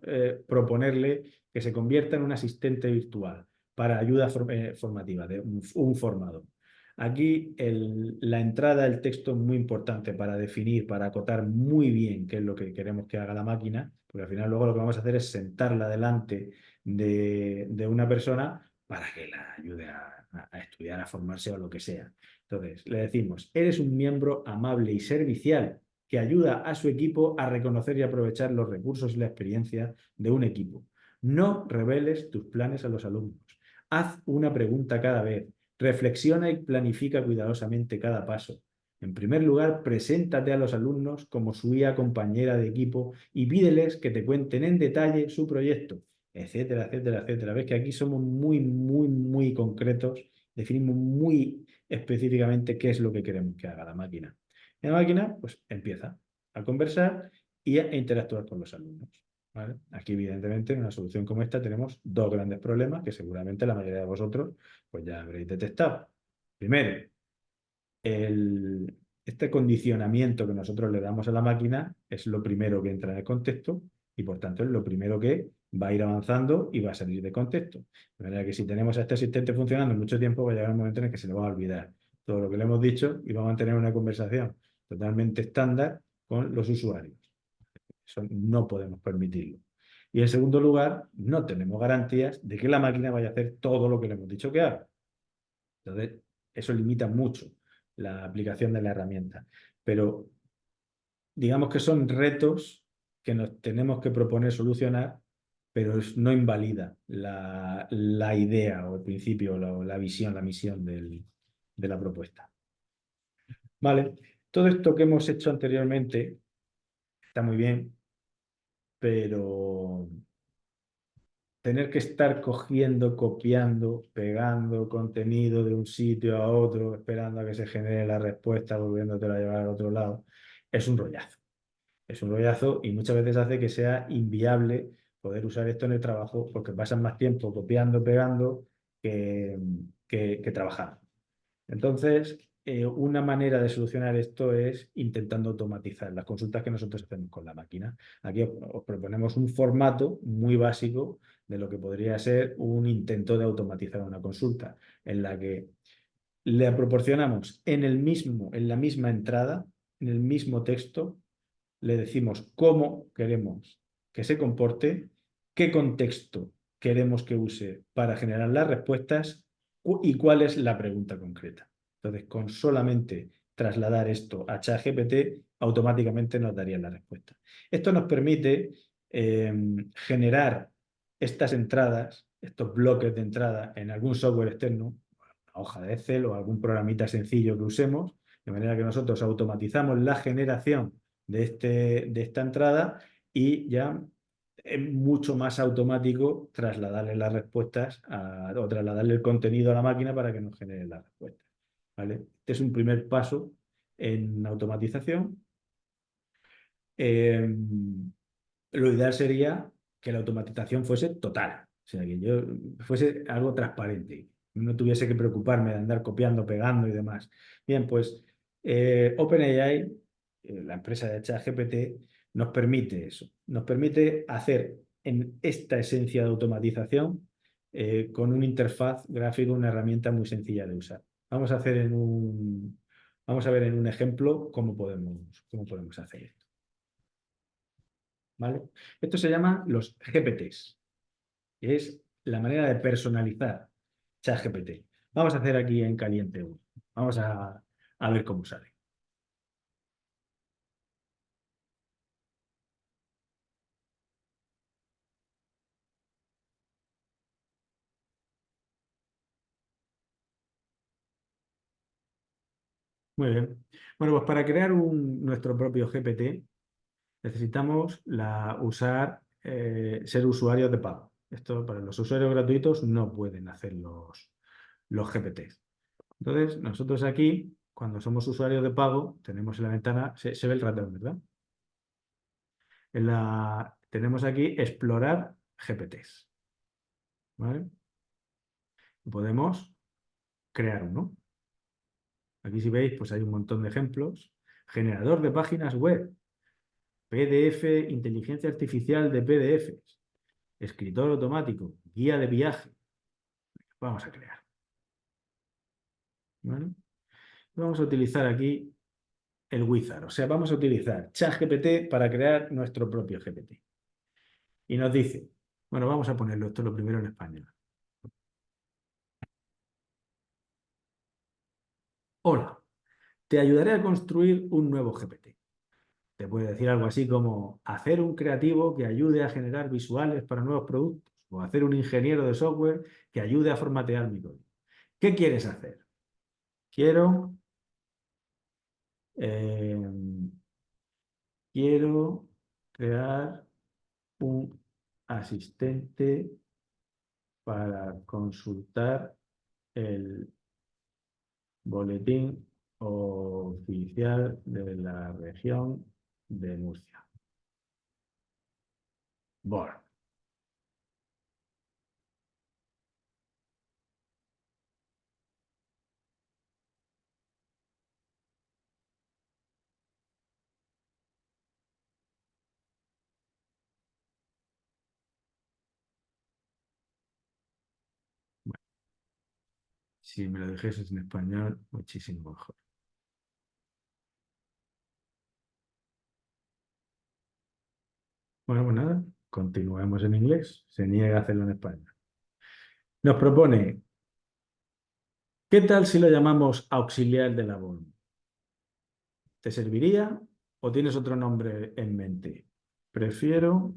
proponerle que se convierta en un asistente virtual para ayuda formativa, de un formador. Aquí la entrada del texto es muy importante para definir, para acotar muy bien qué es lo que queremos que haga la máquina, porque al final luego lo que vamos a hacer es sentarla delante de una persona para que la ayude a estudiar, a formarse o lo que sea. Entonces, le decimos, eres un miembro amable y servicial que ayuda a su equipo a reconocer y aprovechar los recursos y la experiencia de un equipo. No reveles tus planes a los alumnos. Haz una pregunta cada vez. Reflexiona y planifica cuidadosamente cada paso. En primer lugar, preséntate a los alumnos como su guía compañera de equipo y pídeles que te cuenten en detalle su proyecto, etcétera, etcétera, etcétera. Ves que aquí somos muy, muy, muy concretos, definimos muy específicamente qué es lo que queremos que haga la máquina. Y la máquina, pues, empieza a conversar y a interactuar con los alumnos. ¿Vale? Aquí, evidentemente, en una solución como esta tenemos dos grandes problemas que seguramente la mayoría de vosotros pues ya habréis detectado. Primero, este condicionamiento que nosotros le damos a la máquina es lo primero que entra en el contexto y por tanto es lo primero que va a ir avanzando y va a salir de contexto. De manera que si tenemos a este asistente funcionando mucho tiempo va a llegar un momento en el que se le va a olvidar todo lo que le hemos dicho y va a mantener una conversación totalmente estándar con los usuarios. Eso no podemos permitirlo. Y en segundo lugar, no tenemos garantías de que la máquina vaya a hacer todo lo que le hemos dicho que haga. Entonces, eso limita mucho la aplicación de la herramienta. Pero digamos que son retos que nos tenemos que proponer solucionar, pero no invalida la idea o el principio, la visión, la misión de la propuesta. Vale, todo esto que hemos hecho anteriormente está muy bien, pero tener que estar cogiendo, copiando, pegando contenido de un sitio a otro, esperando a que se genere la respuesta, volviéndotela a llevar al otro lado, es un rollazo. Es un rollazo y muchas veces hace que sea inviable poder usar esto en el trabajo porque pasan más tiempo copiando, pegando que trabajando. Entonces, una manera de solucionar esto es intentando automatizar las consultas que nosotros hacemos con la máquina. Aquí os proponemos un formato muy básico de lo que podría ser un intento de automatizar una consulta, en la que le proporcionamos en la misma entrada, en el mismo texto, le decimos cómo queremos que se comporte, qué contexto queremos que use para generar las respuestas y cuál es la pregunta concreta. Entonces, con solamente trasladar esto a ChatGPT, automáticamente nos daría la respuesta. Esto nos permite generar estas entradas, estos bloques de entrada en algún software externo, una hoja de Excel o algún programita sencillo que usemos, de manera que nosotros automatizamos la generación de esta entrada y ya es mucho más automático trasladarle las respuestas o trasladarle el contenido a la máquina para que nos genere las respuestas. ¿Vale? Este es un primer paso en automatización. Lo ideal sería que la automatización fuese total, o sea, que yo fuese algo transparente, no tuviese que preocuparme de andar copiando, pegando y demás. Bien, pues OpenAI, la empresa de ChatGPT, nos permite eso, nos permite hacer en esta esencia de automatización con una interfaz gráfica, una herramienta muy sencilla de usar. Vamos a ver en un ejemplo cómo podemos hacer esto. ¿Vale? Esto se llama los GPTs, que es la manera de personalizar ChatGPT. Vamos a hacer aquí en caliente uno. Vamos a ver cómo sale. Muy bien. Bueno, pues para crear nuestro propio GPT necesitamos ser usuarios de pago. Esto para los usuarios gratuitos no pueden hacer los GPTs. Entonces, nosotros aquí, cuando somos usuarios de pago, tenemos en la ventana, se ve el ratón, ¿verdad? Tenemos aquí explorar GPTs. ¿Vale? Podemos crear uno. Aquí si veis, pues hay un montón de ejemplos. Generador de páginas web, PDF, inteligencia artificial de PDFs, escritor automático, guía de viaje. Vamos a crear. ¿Vale? Vamos a utilizar aquí el wizard, o sea, vamos a utilizar ChatGPT para crear nuestro propio GPT. Y nos dice, bueno, vamos a ponerlo esto lo primero en español. Hola, te ayudaré a construir un nuevo GPT. Te puede decir algo así como hacer un creativo que ayude a generar visuales para nuevos productos o hacer un ingeniero de software que ayude a formatear mi código. ¿Qué quieres hacer? Eh, quiero crear un asistente para consultar el boletín oficial de la región de Murcia. Bueno, si me lo dijeses en español, muchísimo mejor. Bueno, pues nada, continuemos en inglés. Se niega a hacerlo en español. Nos propone, ¿qué tal si lo llamamos auxiliar de labor? ¿Te serviría o tienes otro nombre en mente? Prefiero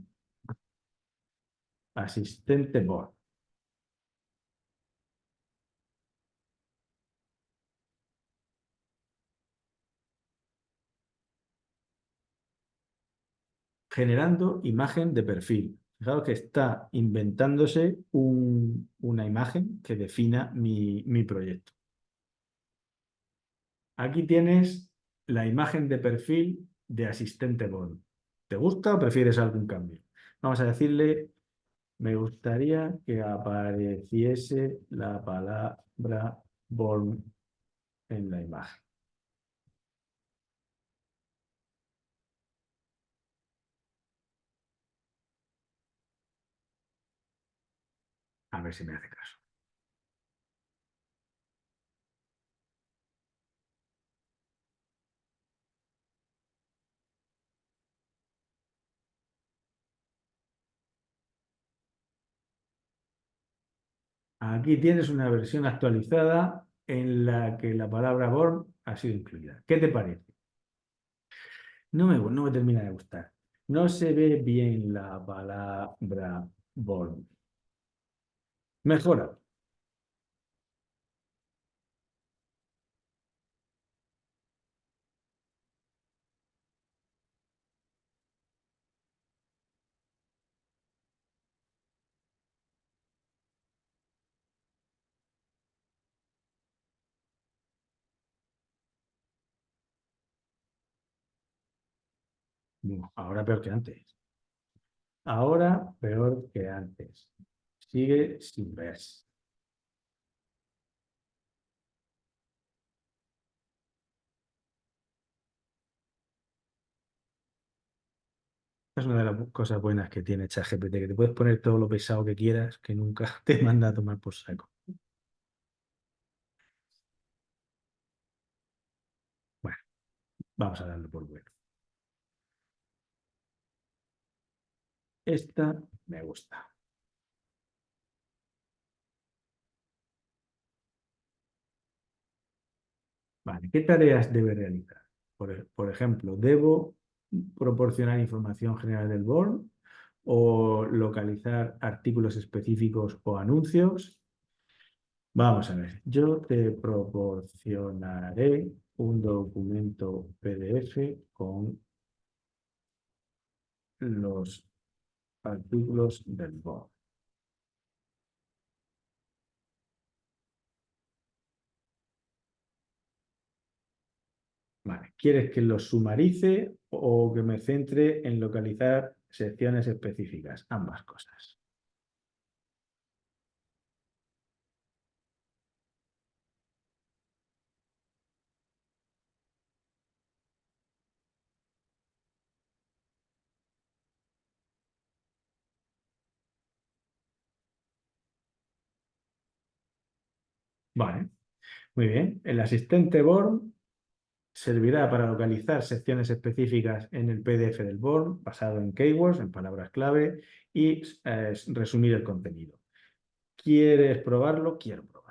asistente board. Generando imagen de perfil. Fijaos que está inventándose una imagen que defina mi proyecto. Aquí tienes la imagen de perfil de asistente board. ¿Te gusta o prefieres algún cambio? Vamos a decirle, me gustaría que apareciese la palabra board en la imagen. A ver si me hace caso. Aquí tienes una versión actualizada en la que la palabra born ha sido incluida. ¿Qué te parece? No me termina de gustar. No se ve bien la palabra born. Mejora. No, ahora peor que antes. Ahora peor que antes. Sigue sin verse. Es una de las cosas buenas que tiene ChatGPT, que te puedes poner todo lo pesado que quieras, que nunca te manda a tomar por saco. Bueno, vamos a darlo por bueno. Esta me gusta. Vale, ¿qué tareas debe realizar? Por ejemplo, ¿debo proporcionar información general del board o localizar artículos específicos o anuncios? Vamos a ver, yo te proporcionaré un documento PDF con los artículos del board. Vale, ¿quieres que los sumarice o que me centre en localizar secciones específicas? Ambas cosas. Vale, muy bien. El asistente board servirá para localizar secciones específicas en el PDF del board basado en keywords, en palabras clave y resumir el contenido. ¿Quieres probarlo? Quiero probarlo.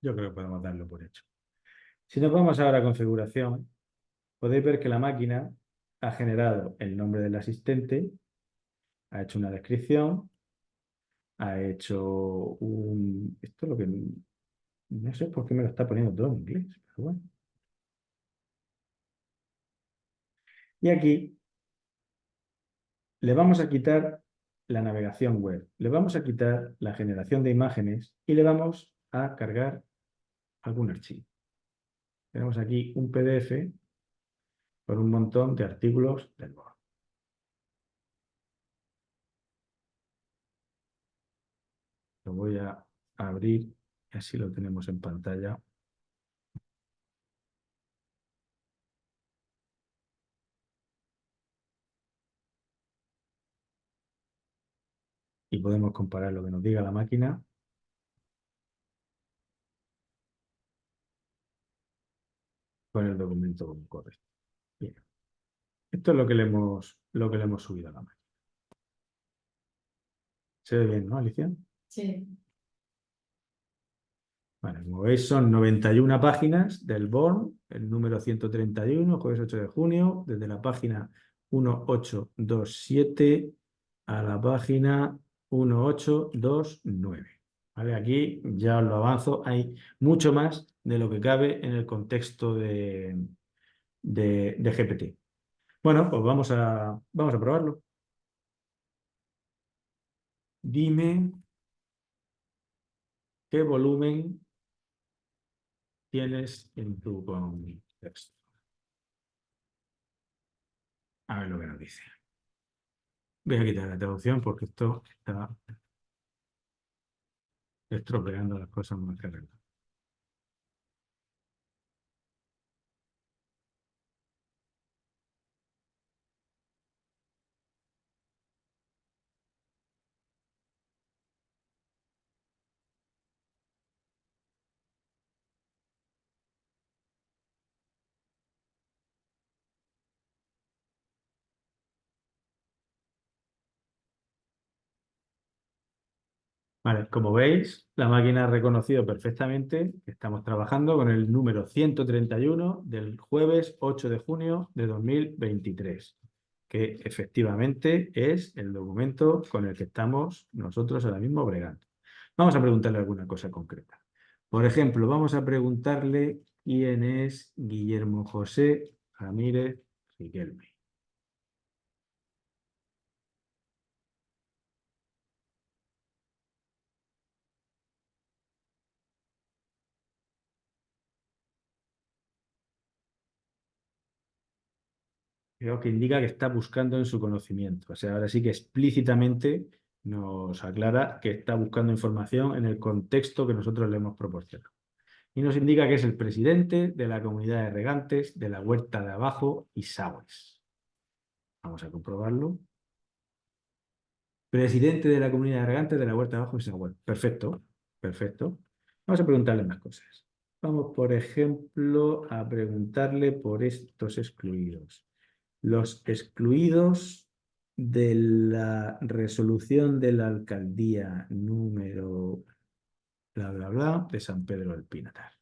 Yo creo que podemos darlo por hecho. Si nos vamos ahora a configuración, podéis ver que la máquina ha generado el nombre del asistente, ha hecho una descripción, ha hecho un... Esto es lo que... No sé por qué me lo está poniendo todo en inglés, pero bueno. Y aquí le vamos a quitar la navegación web, le vamos a quitar la generación de imágenes y le vamos a cargar algún archivo. Tenemos aquí un PDF con un montón de artículos del BOR. Lo voy a abrir y así lo tenemos en pantalla. Y podemos comparar lo que nos diga la máquina con el documento como correcto. Bien. Esto es lo que le hemos subido a la máquina. Se ve bien, ¿no, Alicia? Sí. Bueno, como veis son 91 páginas del BORN, el número 131, jueves 8 de junio, desde la página 1827 a la página 1829. ¿Vale? Aquí ya os lo avanzo, hay mucho más de lo que cabe en el contexto de GPT. Bueno, pues vamos a probarlo. Dime qué volumen tienes en tu contexto. A ver lo que nos dice. Voy a quitar la traducción porque esto está estropeando las cosas más que arreglar. Vale, como veis, la máquina ha reconocido perfectamente que estamos trabajando con el número 131 del jueves 8 de junio de 2023, que efectivamente es el documento con el que estamos nosotros ahora mismo bregando. Vamos a preguntarle alguna cosa concreta. Por ejemplo, vamos a preguntarle quién es Guillermo José Ramírez Riquelme. Creo que indica que está buscando en su conocimiento. O sea, ahora sí que explícitamente nos aclara que está buscando información en el contexto que nosotros le hemos proporcionado. Y nos indica que es el presidente de la comunidad de regantes de la Huerta de Abajo y Sagües. Vamos a comprobarlo. Presidente de la comunidad de regantes de la Huerta de Abajo y Sagües. Perfecto, perfecto. Vamos a preguntarle más cosas. Vamos, por ejemplo, a preguntarle por estos excluidos. Los excluidos de la resolución de la alcaldía número bla bla bla de San Pedro del Pinatar.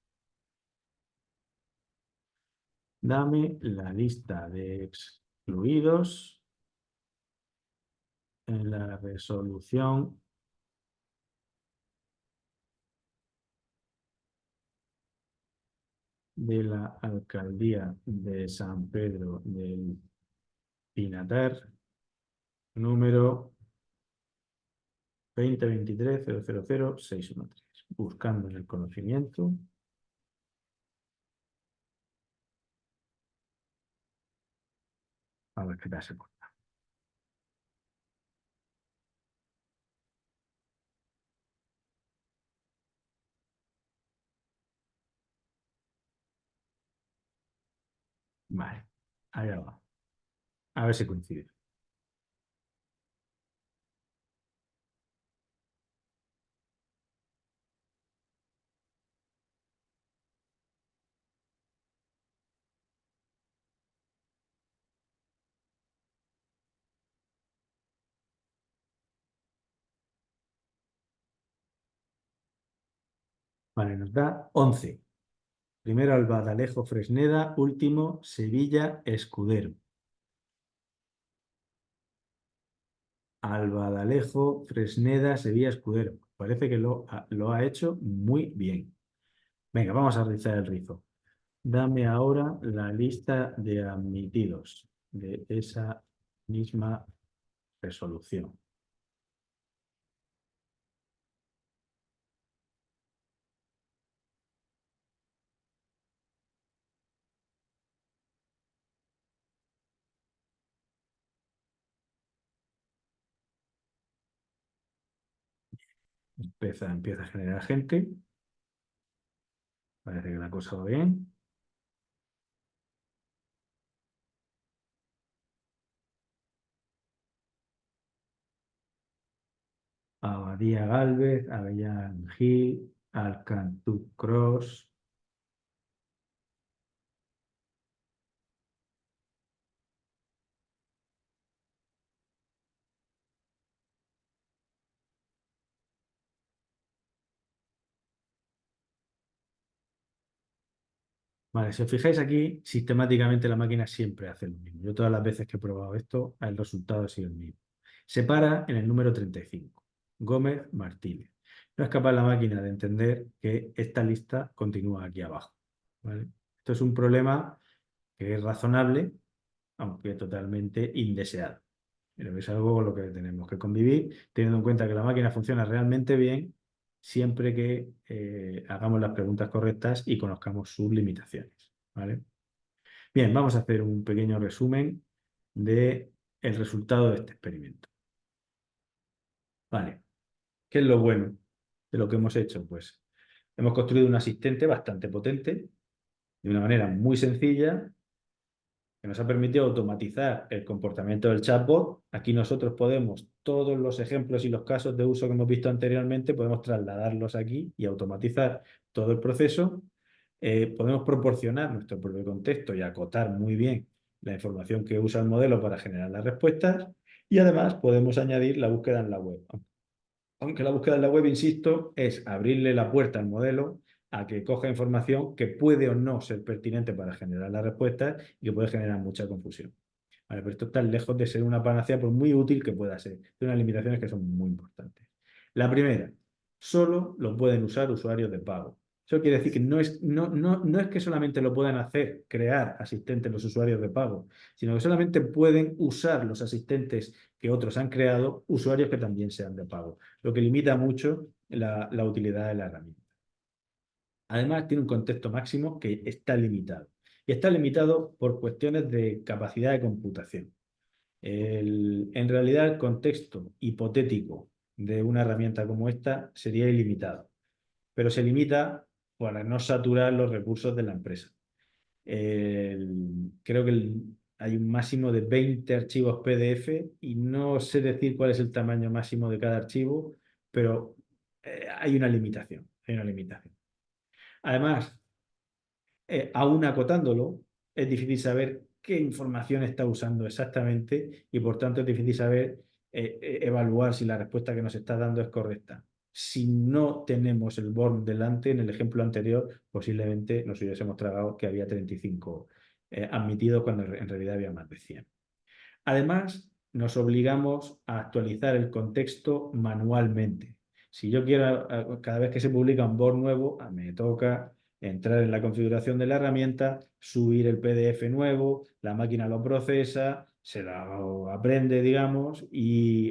Dame la lista de excluidos en la resolución de la alcaldía de San Pedro del Pinatar número 2023-000-613. Buscando en el conocimiento. A ver qué pasa. Vale, allá va. A ver si coincide. Vale, nos da 11. Primero Albadalejo Fresneda, último Sevilla Escudero. Albadalejo Fresneda, Sevilla Escudero. Parece que lo ha hecho muy bien. Venga, vamos a rizar el rizo. Dame ahora la lista de admitidos de esa misma resolución. Empieza a generar gente. Parece que la cosa va bien. Abadía Gálvez, Avellán Gil, Alcantú Cross. Vale, si os fijáis aquí, sistemáticamente la máquina siempre hace lo mismo. Yo todas las veces que he probado esto, el resultado ha sido el mismo. Se para en el número 35, Gómez Martínez. No es capaz la máquina de entender que esta lista continúa aquí abajo. ¿Vale? Esto es un problema que es razonable, aunque totalmente indeseado. Pero es algo con lo que tenemos que convivir, teniendo en cuenta que la máquina funciona realmente bien siempre que hagamos las preguntas correctas y conozcamos sus limitaciones. ¿Vale? Bien, vamos a hacer un pequeño resumen del resultado de este experimento. Vale, ¿qué es lo bueno de lo que hemos hecho? Pues hemos construido un asistente bastante potente, de una manera muy sencilla, que nos ha permitido automatizar el comportamiento del chatbot. Aquí nosotros podemos, todos los ejemplos y los casos de uso que hemos visto anteriormente, podemos trasladarlos aquí y automatizar todo el proceso. Podemos proporcionar nuestro propio contexto y acotar muy bien la información que usa el modelo para generar las respuestas. Y además podemos añadir la búsqueda en la web. Aunque la búsqueda en la web, insisto, es abrirle la puerta al modelo a que coja información que puede o no ser pertinente para generar las respuestas y que puede generar mucha confusión. Vale, pero esto está lejos de ser una panacea, por muy útil que pueda ser. Tiene unas limitaciones que son muy importantes. La primera, solo lo pueden usar usuarios de pago. Eso quiere decir que no es que solamente lo puedan hacer, crear asistentes los usuarios de pago, sino que solamente pueden usar los asistentes que otros han creado usuarios que también sean de pago, lo que limita mucho la utilidad de la herramienta. Además, tiene un contexto máximo que está limitado. Y está limitado por cuestiones de capacidad de computación. En realidad, el contexto hipotético de una herramienta como esta sería ilimitado, pero se limita para no saturar los recursos de la empresa. Creo que hay un máximo de 20 archivos PDF y no sé decir cuál es el tamaño máximo de cada archivo, pero hay una limitación, hay una limitación. Además, aún acotándolo, es difícil saber qué información está usando exactamente y por tanto es difícil saber evaluar si la respuesta que nos está dando es correcta. Si no tenemos el BORN delante, en el ejemplo anterior, posiblemente nos hubiésemos tragado que había 35 admitidos cuando en realidad había más de 100. Además, nos obligamos a actualizar el contexto manualmente. Si yo quiero, cada vez que se publica un BORN nuevo, me toca entrar en la configuración de la herramienta, subir el PDF nuevo, la máquina lo procesa, se lo aprende, digamos,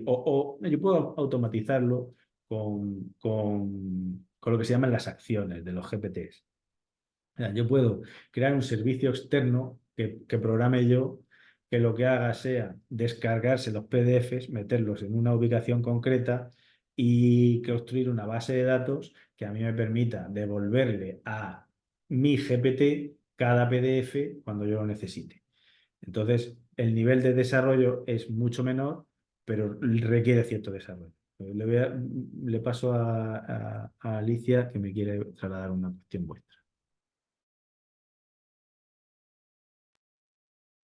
o yo puedo automatizarlo con lo que se llaman las acciones de los GPTs. Yo puedo crear un servicio externo que programe yo, que lo que haga sea descargarse los PDFs, meterlos en una ubicación concreta y construir una base de datos que a mí me permita devolverle a mi GPT cada PDF cuando yo lo necesite. Entonces, el nivel de desarrollo es mucho menor, pero requiere cierto desarrollo. Le paso a Alicia, que me quiere trasladar una cuestión vuestra.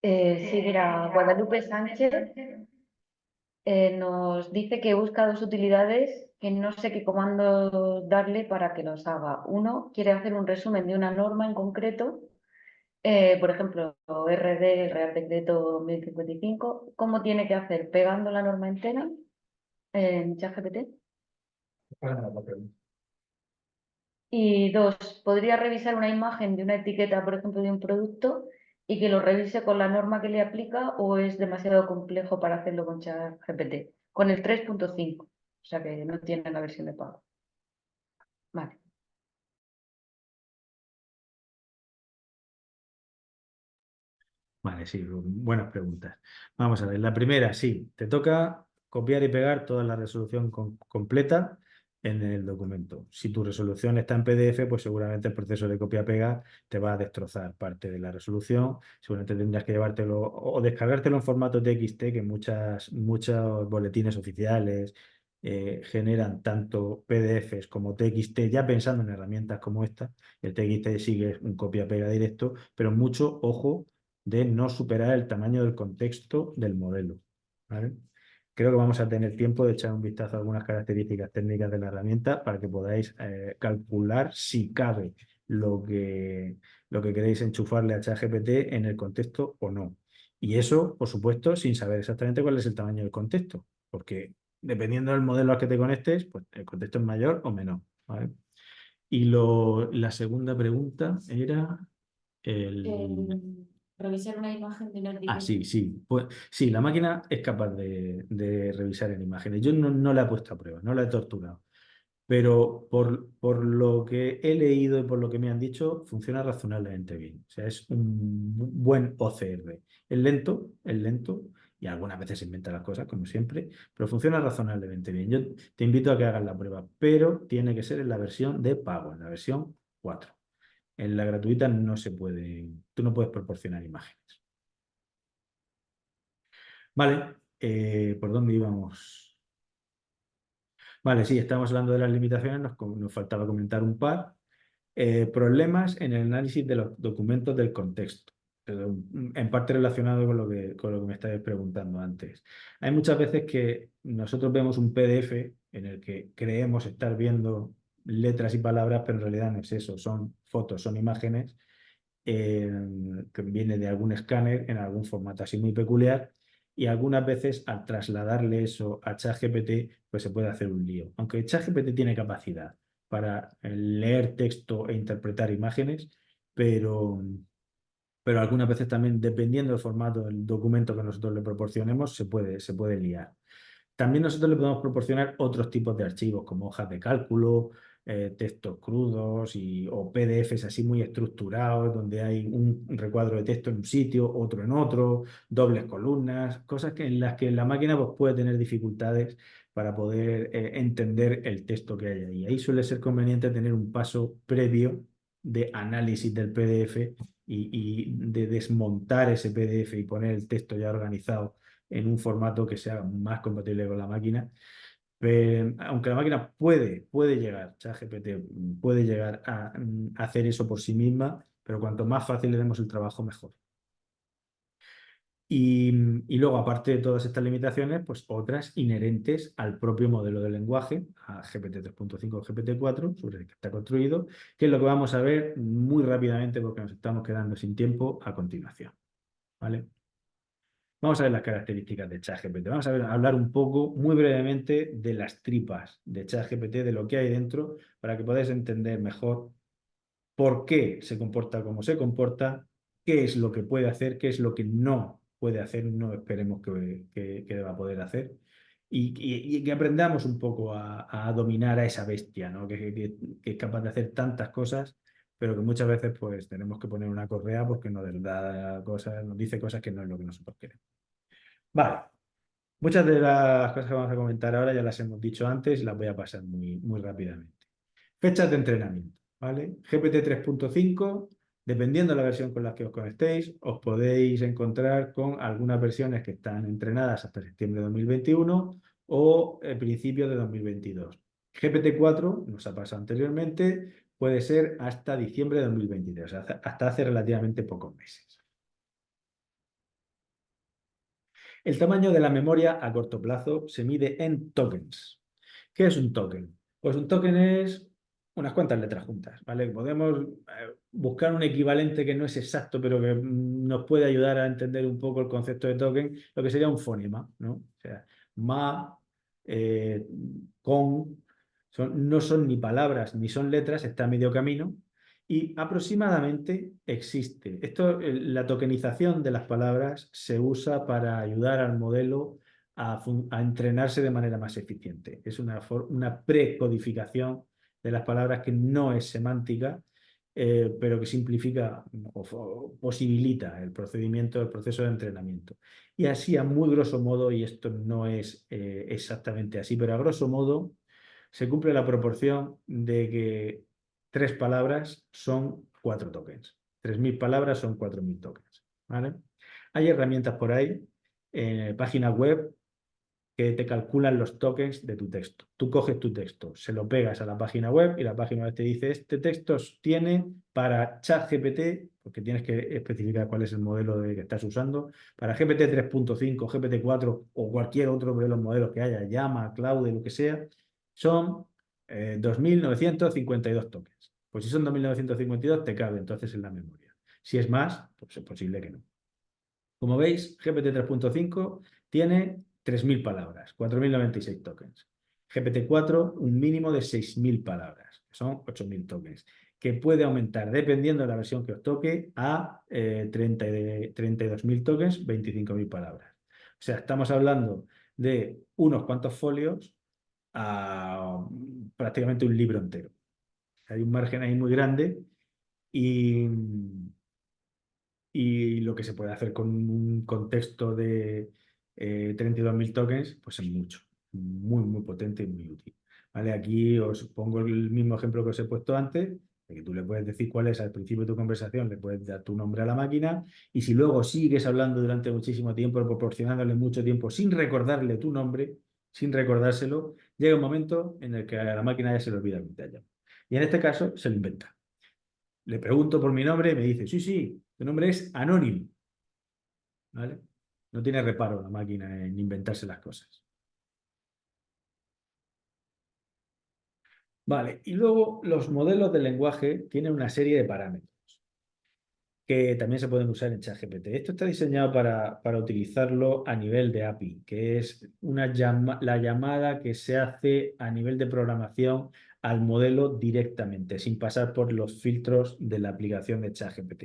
Sí, mira, Guadalupe Sánchez nos dice que busca dos utilidades que no sé qué comandos darle para que los haga. Uno, quiere hacer un resumen de una norma en concreto, por ejemplo, RD, Real Decreto 1055. ¿Cómo tiene que hacer? Pegando la norma entera en ChatGPT. Y dos, podría revisar una imagen de una etiqueta, por ejemplo, de un producto y que lo revise con la norma que le aplica, o es demasiado complejo para hacerlo con ChatGPT. Con el 3.5, o sea que no tiene la versión de pago. Vale. Vale, sí, buenas preguntas. Vamos a ver, la primera, sí, te toca copiar y pegar toda la resolución completa en el documento. Si tu resolución está en PDF, pues seguramente el proceso de copia-pega te va a destrozar parte de la resolución. Seguramente tendrás que llevártelo o descargártelo en formato TXT, que muchos boletines oficiales generan tanto PDFs como TXT, ya pensando en herramientas como esta. El TXT sigue un copia-pega directo, pero mucho ojo de no superar el tamaño del contexto del modelo, ¿vale? Creo que vamos a tener tiempo de echar un vistazo a algunas características técnicas de la herramienta para que podáis calcular si cabe lo que queréis enchufarle a ChatGPT en el contexto o no. Y eso, por supuesto, sin saber exactamente cuál es el tamaño del contexto, porque dependiendo del modelo al que te conectes, pues el contexto es mayor o menor, ¿vale? Y la segunda pregunta era Revisar una imagen de un artículo. sí. Pues, sí, la máquina es capaz de revisar en imágenes. Yo no la he puesto a prueba, no la he torturado. Pero por lo que he leído y por lo que me han dicho, funciona razonablemente bien. O sea, es un buen OCR. Es lento y algunas veces se inventa las cosas, como siempre, pero funciona razonablemente bien. Yo te invito a que hagas la prueba, pero tiene que ser en la versión de pago, en la versión 4. En la gratuita no se puede, tú no puedes proporcionar imágenes. Vale, ¿por dónde íbamos? Vale, sí, estamos hablando de las limitaciones, nos faltaba comentar un par. Problemas en el análisis de los documentos del contexto, en parte relacionado con lo que me estabais preguntando antes. Hay muchas veces que nosotros vemos un PDF en el que creemos estar viendo letras y palabras, pero en realidad no es eso, son fotos, son imágenes que viene de algún escáner en algún formato así muy peculiar, y algunas veces al trasladarle eso a ChatGPT pues se puede hacer un lío. Aunque ChatGPT tiene capacidad para leer texto e interpretar imágenes, pero, pero algunas veces también, dependiendo del formato del documento que nosotros le proporcionemos, se puede liar. También nosotros le podemos proporcionar otros tipos de archivos, como hojas de cálculo, textos crudos o PDFs así muy estructurados, donde hay un recuadro de texto en un sitio, otro en otro, dobles columnas, cosas en las que la máquina pues, puede tener dificultades para poder entender el texto que hay ahí. Ahí suele ser conveniente tener un paso previo de análisis del PDF y de desmontar ese PDF y poner el texto ya organizado en un formato que sea más compatible con la máquina. Aunque la máquina puede llegar, ChatGPT puede llegar a hacer eso por sí misma, pero cuanto más fácil le demos el trabajo, mejor. Y luego, aparte de todas estas limitaciones, pues otras inherentes al propio modelo de lenguaje, a GPT 3.5 o GPT 4, sobre el que está construido, que es lo que vamos a ver muy rápidamente porque nos estamos quedando sin tiempo a continuación. ¿Vale? Vamos a ver las características de ChatGPT. Vamos a hablar un poco, muy brevemente, de las tripas de ChatGPT, de lo que hay dentro, para que podáis entender mejor por qué se comporta como se comporta, qué es lo que puede hacer, qué es lo que no puede hacer, no esperemos que deba poder hacer, y que aprendamos un poco a dominar a esa bestia, ¿no? que es capaz de hacer tantas cosas, pero que muchas veces pues, tenemos que poner una correa porque nos da cosas, nos dice cosas que no es lo que nosotros queremos. Vale, muchas de las cosas que vamos a comentar ahora ya las hemos dicho antes y las voy a pasar muy rápidamente. Fechas de entrenamiento, ¿vale? GPT 3.5, dependiendo de la versión con la que os conectéis, os podéis encontrar con algunas versiones que están entrenadas hasta septiembre de 2021 o principios de 2022. GPT 4, nos ha pasado anteriormente, puede ser hasta diciembre de 2023, hasta hace relativamente pocos meses. El tamaño de la memoria a corto plazo se mide en tokens. ¿Qué es un token? Pues un token es unas cuantas letras juntas, ¿vale? Podemos buscar un equivalente que no es exacto, pero que nos puede ayudar a entender un poco el concepto de token, lo que sería un fonema, ¿no? O sea, ma, con, no son ni palabras ni son letras, está a medio camino. Y aproximadamente existe. La tokenización de las palabras se usa para ayudar al modelo a entrenarse de manera más eficiente. Es una precodificación de las palabras que no es semántica, pero que simplifica o posibilita el proceso de entrenamiento. Y así, a muy grosso modo, y esto no es exactamente así, pero a grosso modo, se cumple la proporción de que 3 palabras son 4 tokens. 3.000 palabras son 4.000 tokens, ¿vale? Hay herramientas por ahí, páginas web, que te calculan los tokens de tu texto. Tú coges tu texto, se lo pegas a la página web y la página web te dice, este texto tiene para ChatGPT, porque tienes que especificar cuál es el modelo que estás usando, para GPT 3.5, GPT 4 o cualquier otro de los modelos que haya, Llama, Claude, lo que sea, son 2.952 tokens. Pues si son 2.952 te cabe entonces en la memoria. Si es más, pues es posible que no. Como veis, GPT 3.5 tiene 3.000 palabras, 4.096 tokens. GPT-4, un mínimo de 6.000 palabras, que son 8.000 tokens, que puede aumentar, dependiendo de la versión que os toque, a 32.000 tokens, 25.000 palabras. O sea, estamos hablando de unos cuantos folios a prácticamente un libro entero. Hay un margen ahí muy grande y lo que se puede hacer con un contexto de 32.000 tokens, pues es mucho, muy, muy potente y muy útil. ¿Vale? Aquí os pongo el mismo ejemplo que os he puesto antes, de que tú le puedes decir cuál es al principio de tu conversación, le puedes dar tu nombre a la máquina y si luego sigues hablando durante muchísimo tiempo, proporcionándole mucho tiempo sin recordarle tu nombre, sin recordárselo, llega un momento en el que a la máquina ya se le olvida que te ha llamado. Y en este caso se lo inventa. Le pregunto por mi nombre y me dice, sí, tu nombre es Anónimo. ¿Vale? No tiene reparo la máquina en inventarse las cosas. Vale, y luego los modelos de lenguaje tienen una serie de parámetros que también se pueden usar en ChatGPT. Esto está diseñado para utilizarlo a nivel de API, que es la llamada que se hace a nivel de programación al modelo directamente, sin pasar por los filtros de la aplicación de ChatGPT.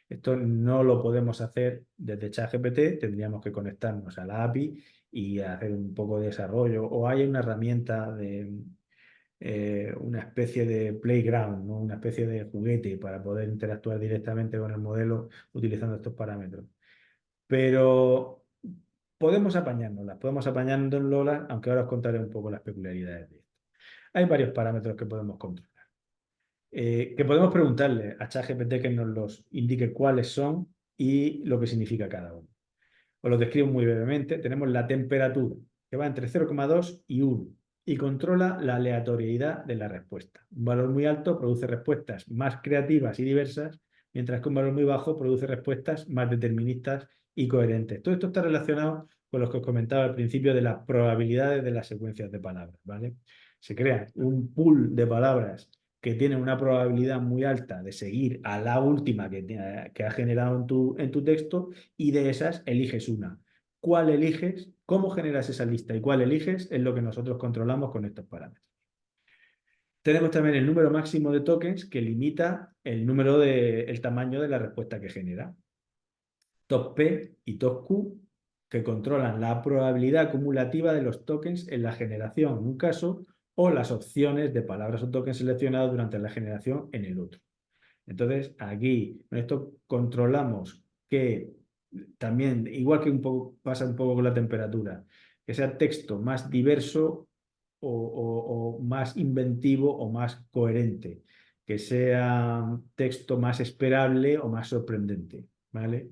Esto no lo podemos hacer desde ChatGPT, tendríamos que conectarnos a la API y hacer un poco de desarrollo. O hay una herramienta de una especie de playground, ¿no? Una especie de juguete para poder interactuar directamente con el modelo utilizando estos parámetros. Pero podemos apañándolas, aunque ahora os contaré un poco las peculiaridades de esto. Hay varios parámetros que podemos controlar. Que podemos preguntarle a ChatGPT que nos los indique cuáles son y lo que significa cada uno. Os lo describo muy brevemente. Tenemos la temperatura, que va entre 0,2 y 1 y controla la aleatoriedad de la respuesta. Un valor muy alto produce respuestas más creativas y diversas, mientras que un valor muy bajo produce respuestas más deterministas y coherentes. Todo esto está relacionado con lo que os comentaba al principio de las probabilidades de las secuencias de palabras, ¿vale? Se crea un pool de palabras que tiene una probabilidad muy alta de seguir a la última que ha generado en tu texto y de esas eliges una. ¿Cuál eliges? ¿Cómo generas esa lista y cuál eliges? Es lo que nosotros controlamos con estos parámetros. Tenemos también el número máximo de tokens que limita el tamaño de la respuesta que genera. Top P y Top Q que controlan la probabilidad acumulativa de los tokens en la generación en un caso o las opciones de palabras o tokens seleccionados durante la generación en el otro. Entonces, aquí con esto controlamos que también, igual que pasa un poco con la temperatura, que sea texto más diverso o más inventivo o más coherente, que sea texto más esperable o más sorprendente, ¿vale?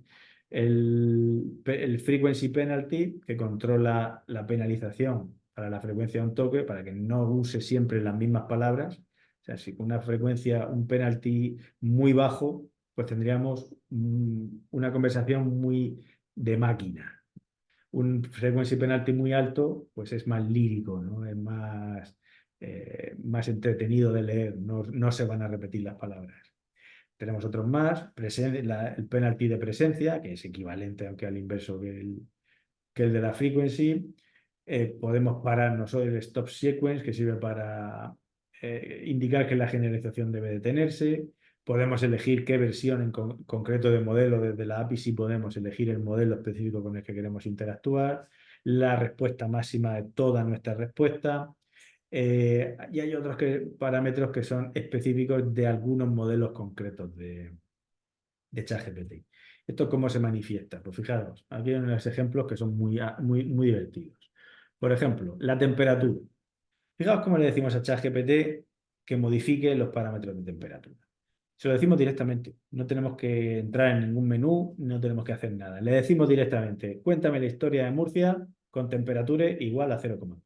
El frequency penalty, que controla la penalización para la frecuencia de un toque, para que no use siempre las mismas palabras. O sea, si con una frecuencia, un penalty muy bajo, pues tendríamos una conversación muy de máquina. Un frequency penalty muy alto, pues es más lírico, ¿no? Es más entretenido de leer, no se van a repetir las palabras. Tenemos otros más, el penalty de presencia, que es equivalente, aunque al inverso que el de la frequency. Podemos pararnos hoy el stop sequence, que sirve para indicar que la generalización debe detenerse. Podemos elegir qué versión en concreto de modelo desde la API, si podemos elegir el modelo específico con el que queremos interactuar, la respuesta máxima de toda nuestra respuesta. Y hay otros parámetros que son específicos de algunos modelos concretos de ChatGPT. ¿Esto cómo se manifiesta? Pues fijaros, aquí hay unos ejemplos que son muy divertidos. Por ejemplo, la temperatura. Fijaos cómo le decimos a ChatGPT que modifique los parámetros de temperatura. Se lo decimos directamente. No tenemos que entrar en ningún menú, no tenemos que hacer nada. Le decimos directamente, cuéntame la historia de Murcia con temperatura igual a 0,2.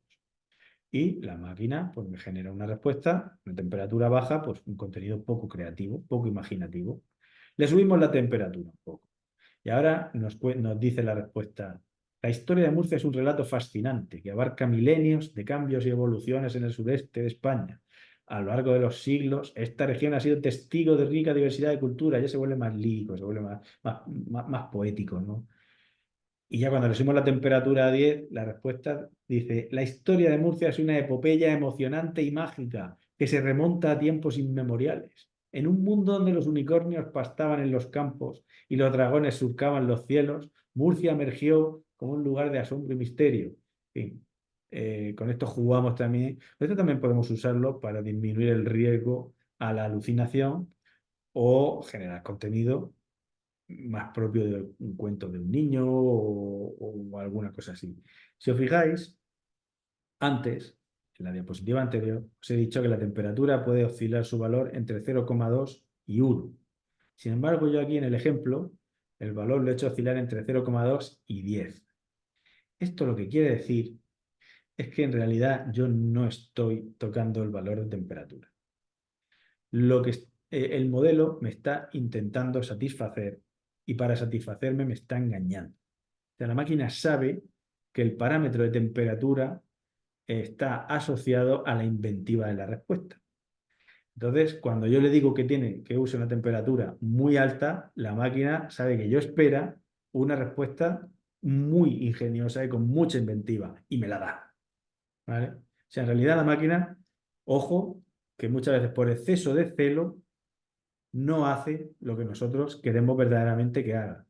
Y la máquina pues, me genera una respuesta, una temperatura baja, pues un contenido poco creativo, poco imaginativo. Le subimos la temperatura un poco. Y ahora nos dice la respuesta. La historia de Murcia es un relato fascinante que abarca milenios de cambios y evoluciones en el sureste de España. A lo largo de los siglos, esta región ha sido testigo de rica diversidad de cultura. Ya se vuelve más lírico, se vuelve más poético, ¿no? Y ya cuando le subimos la temperatura a 10, la respuesta dice, la historia de Murcia es una epopeya emocionante y mágica que se remonta a tiempos inmemoriales. En un mundo donde los unicornios pastaban en los campos y los dragones surcaban los cielos, Murcia emergió como un lugar de asombro y misterio. En fin, con esto jugamos también. Esto también podemos usarlo para disminuir el riesgo a la alucinación o generar contenido más propio de un cuento de un niño o alguna cosa así. Si os fijáis, antes, en la diapositiva anterior, os he dicho que la temperatura puede oscilar su valor entre 0,2 y 1. Sin embargo, yo aquí en el ejemplo, el valor lo he hecho oscilar entre 0,2 y 10. Esto lo que quiere decir es que en realidad yo no estoy tocando el valor de temperatura. El modelo me está intentando satisfacer y para satisfacerme me está engañando. O sea, la máquina sabe que el parámetro de temperatura está asociado a la inventiva de la respuesta. Entonces, cuando yo le digo que use una temperatura muy alta, la máquina sabe que yo espera una respuesta muy ingeniosa y con mucha inventiva y me la da. ¿Vale? O sea, en realidad la máquina, ojo, que muchas veces por exceso de celo no hace lo que nosotros queremos verdaderamente que haga.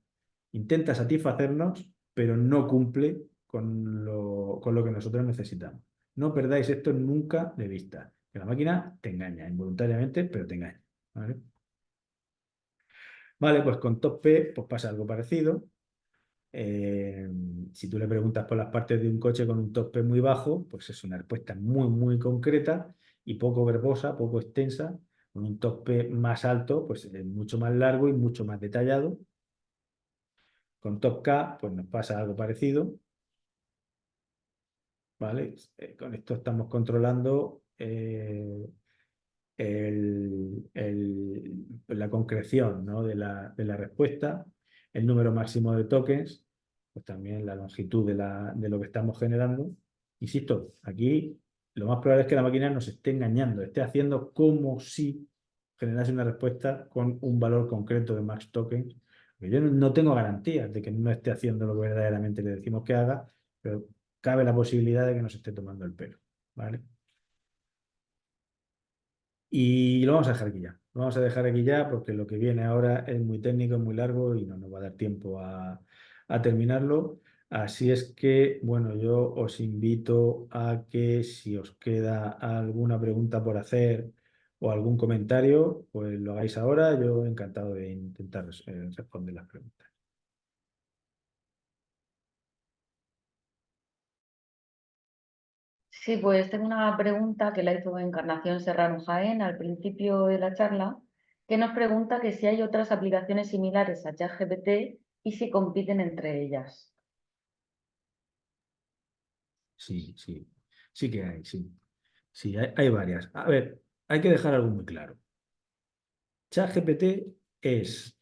Intenta satisfacernos, pero no cumple con lo que nosotros necesitamos. No perdáis esto nunca de vista. Que la máquina te engaña involuntariamente, pero te engaña. ¿Vale? Vale, pues con Top P pues pasa algo parecido. Si tú le preguntas por las partes de un coche con un Top P muy bajo, pues es una respuesta muy, muy concreta y poco verbosa, poco extensa. Con un Top P más alto, pues es mucho más largo y mucho más detallado. Con Top K, pues nos pasa algo parecido. ¿Vale? Con esto estamos controlando la concreción, ¿no? de la respuesta, el número máximo de tokens, pues también la longitud de lo que estamos generando. Insisto, aquí lo más probable es que la máquina nos esté engañando, esté haciendo como si generase una respuesta con un valor concreto de max tokens. Yo no tengo garantías de que no esté haciendo lo que verdaderamente le decimos que haga, pero cabe la posibilidad de que nos esté tomando el pelo. ¿Vale? Y lo vamos a dejar aquí ya. Lo vamos a dejar aquí ya porque lo que viene ahora es muy técnico, es muy largo y no nos va a dar tiempo a terminarlo. Así es que, bueno, yo os invito a que si os queda alguna pregunta por hacer o algún comentario, pues lo hagáis ahora. Yo encantado de intentar responder las preguntas. Sí, pues tengo una pregunta que la hizo Encarnación Serrano Jaén al principio de la charla, que nos pregunta que si hay otras aplicaciones similares a ChatGPT y si compiten entre ellas. Sí, sí, sí que hay, sí. Sí, hay varias. A ver, hay que dejar algo muy claro. ChatGPT es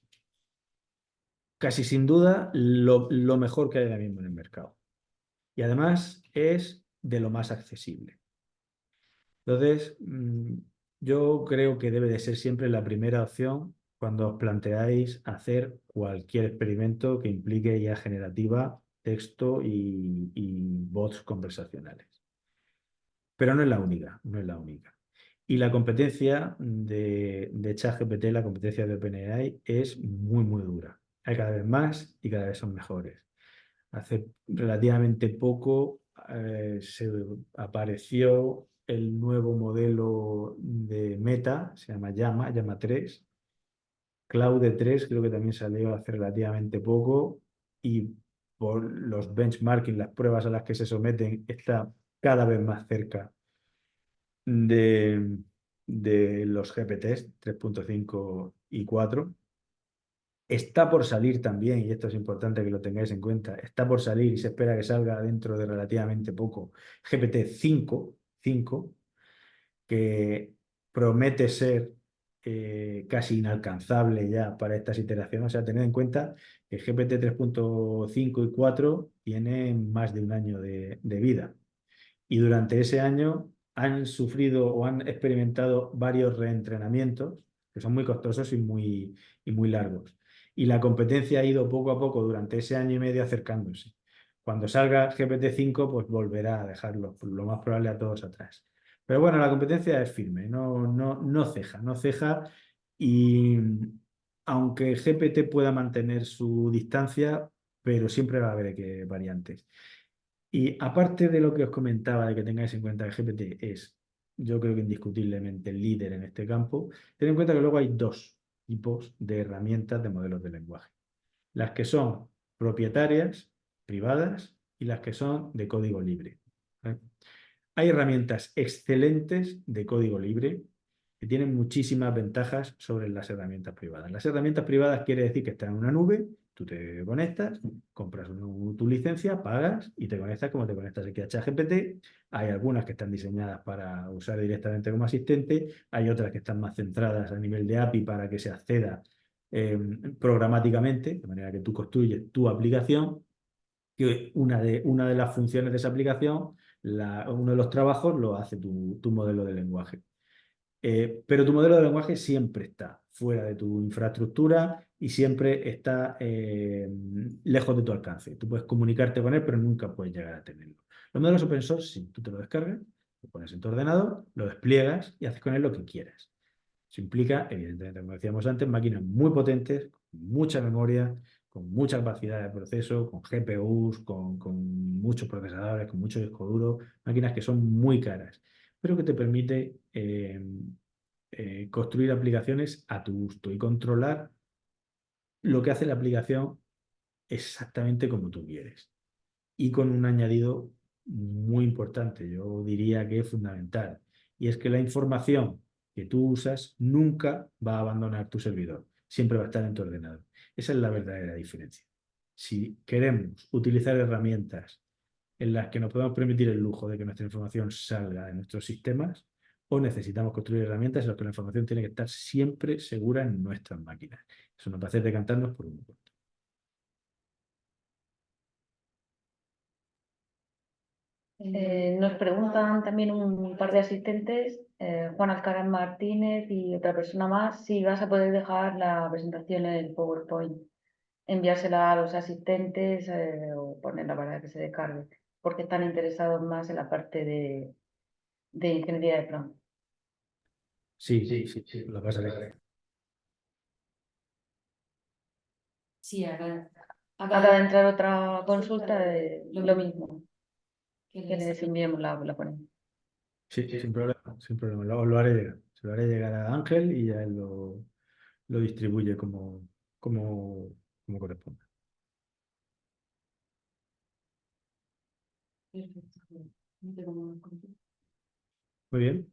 casi sin duda lo mejor que hay ahora mismo en el mercado. Y además es de lo más accesible. Entonces, yo creo que debe de ser siempre la primera opción cuando os planteáis hacer cualquier experimento que implique IA generativa, texto y bots conversacionales. Pero no es la única, no es la única. Y la competencia de ChatGPT, la competencia de OpenAI, es muy, muy dura. Hay cada vez más y cada vez son mejores. Hace relativamente poco se apareció el nuevo modelo de Meta, se llama Llama 3. Claude 3 creo que también salió hace relativamente poco y por los benchmarking, las pruebas a las que se someten, está cada vez más cerca de los GPTs 3.5 y 4. Está por salir también, y esto es importante que lo tengáis en cuenta, está por salir y se espera que salga dentro de relativamente poco GPT-5, que promete ser casi inalcanzable ya para estas iteraciones. O sea, tened en cuenta que GPT 3.5 y 4 tienen más de un año de vida. Y durante ese año han sufrido o han experimentado varios reentrenamientos que son muy costosos y muy largos. Y la competencia ha ido poco a poco durante ese año y medio acercándose. Cuando salga GPT-5, pues volverá a dejarlo, lo más probable, a todos atrás. Pero bueno, la competencia es firme, no ceja. Y aunque GPT pueda mantener su distancia, pero siempre va a haber variantes. Y aparte de lo que os comentaba, de que tengáis en cuenta que GPT es, yo creo que indiscutiblemente el líder en este campo, ten en cuenta que luego hay dos tipos de herramientas de modelos de lenguaje. Las que son propietarias, privadas, y las que son de código libre. ¿Vale? Hay herramientas excelentes de código libre que tienen muchísimas ventajas sobre las herramientas privadas. Las herramientas privadas quiere decir que están en una nube, tú te conectas, compras tu licencia, pagas y te conectas como te conectas aquí a ChatGPT. Hay algunas que están diseñadas para usar directamente como asistente, hay otras que están más centradas a nivel de API para que se acceda programáticamente, de manera que tú construyes tu aplicación, que una de las funciones de esa aplicación, uno de los trabajos lo hace tu modelo de lenguaje. Pero tu modelo de lenguaje siempre está fuera de tu infraestructura y siempre está lejos de tu alcance. Tú puedes comunicarte con él, pero nunca puedes llegar a tenerlo. Los modelos open source, sí, tú te lo descargas, lo pones en tu ordenador, lo despliegas y haces con él lo que quieras. Eso implica, evidentemente, como decíamos antes, máquinas muy potentes, con mucha memoria, con mucha capacidad de proceso, con GPUs, con muchos procesadores, con mucho disco duro, máquinas que son muy caras, pero que te permite construir aplicaciones a tu gusto y controlar lo que hace la aplicación exactamente como tú quieres. Y con un añadido muy importante, yo diría que es fundamental, y es que la información que tú usas nunca va a abandonar tu servidor, siempre va a estar en tu ordenador. Esa es la verdadera diferencia. Si queremos utilizar herramientas en las que nos podemos permitir el lujo de que nuestra información salga de nuestros sistemas, o necesitamos construir herramientas en las que la información tiene que estar siempre segura en nuestras máquinas. Eso nos va a hacer decantarnos por un punto. Nos preguntan también un par de asistentes, Juan Alcaraz Martínez y otra persona más, si vas a poder dejar la presentación en el PowerPoint, enviársela a los asistentes o ponerla para que se descargue, porque están interesados más en la parte de ingeniería de plan. Sí, lo pasaré. Sí, Acaba de entrar otra consulta de lo mismo, que que les enviemos la ponencia. Sí, sin problema, sin problema. Lo haré llegar. Se lo haré llegar a Ángel y ya él lo distribuye como corresponde. Perfecto. No tengo más consultas. Muy bien.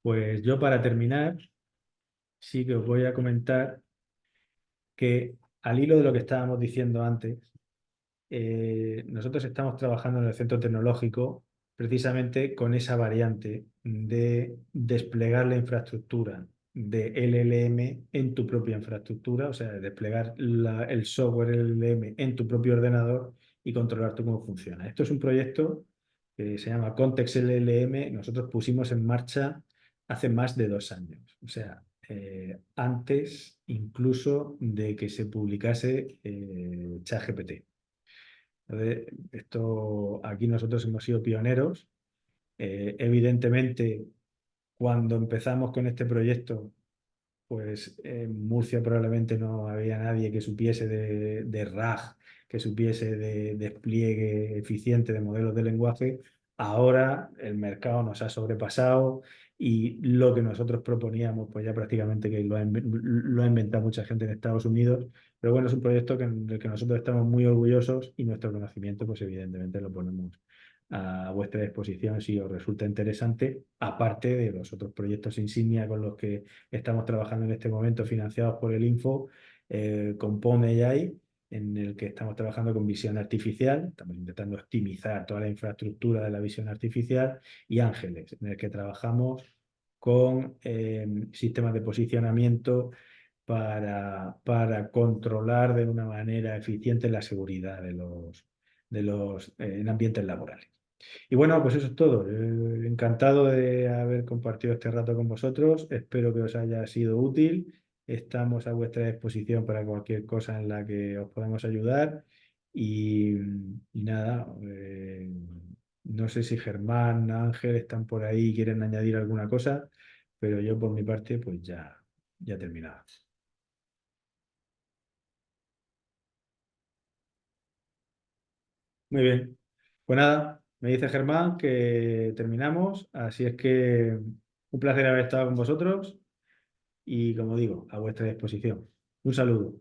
Pues yo, para terminar, sí que os voy a comentar que, al hilo de lo que estábamos diciendo antes, nosotros estamos trabajando en el centro tecnológico precisamente con esa variante de desplegar la infraestructura de LLM en tu propia infraestructura, o sea, de desplegar el software LLM en tu propio ordenador y controlar tú cómo funciona. Esto es un proyecto que se llama Context LLM. Nosotros pusimos en marcha hace más de 2 años, o sea, antes incluso de que se publicase ChatGPT. Entonces, aquí nosotros hemos sido pioneros. Evidentemente, cuando empezamos con este proyecto, pues en Murcia probablemente no había nadie que supiese de RAG, que supiese de despliegue eficiente de modelos de lenguaje. Ahora el mercado nos ha sobrepasado y lo que nosotros proponíamos, pues ya prácticamente que lo ha inventado mucha gente en Estados Unidos. Pero bueno, es un proyecto del que nosotros estamos muy orgullosos y nuestro conocimiento, pues evidentemente lo ponemos a vuestra disposición si os resulta interesante, aparte de los otros proyectos insignia con los que estamos trabajando en este momento, financiados por el Info, Compone AI, en el que estamos trabajando con visión artificial, estamos intentando optimizar toda la infraestructura de la visión artificial, y Ángeles, en el que trabajamos con sistemas de posicionamiento para controlar de una manera eficiente la seguridad en ambientes laborales. Y bueno, pues eso es todo. Encantado de haber compartido este rato con vosotros. Espero que os haya sido útil. Estamos a vuestra disposición para cualquier cosa en la que os podamos ayudar. Y nada, no sé si Germán, Ángel están por ahí y quieren añadir alguna cosa, pero yo por mi parte pues ya he terminado. Muy bien. Pues nada, me dice Germán que terminamos, así es que un placer haber estado con vosotros y, como digo, a vuestra disposición. Un saludo.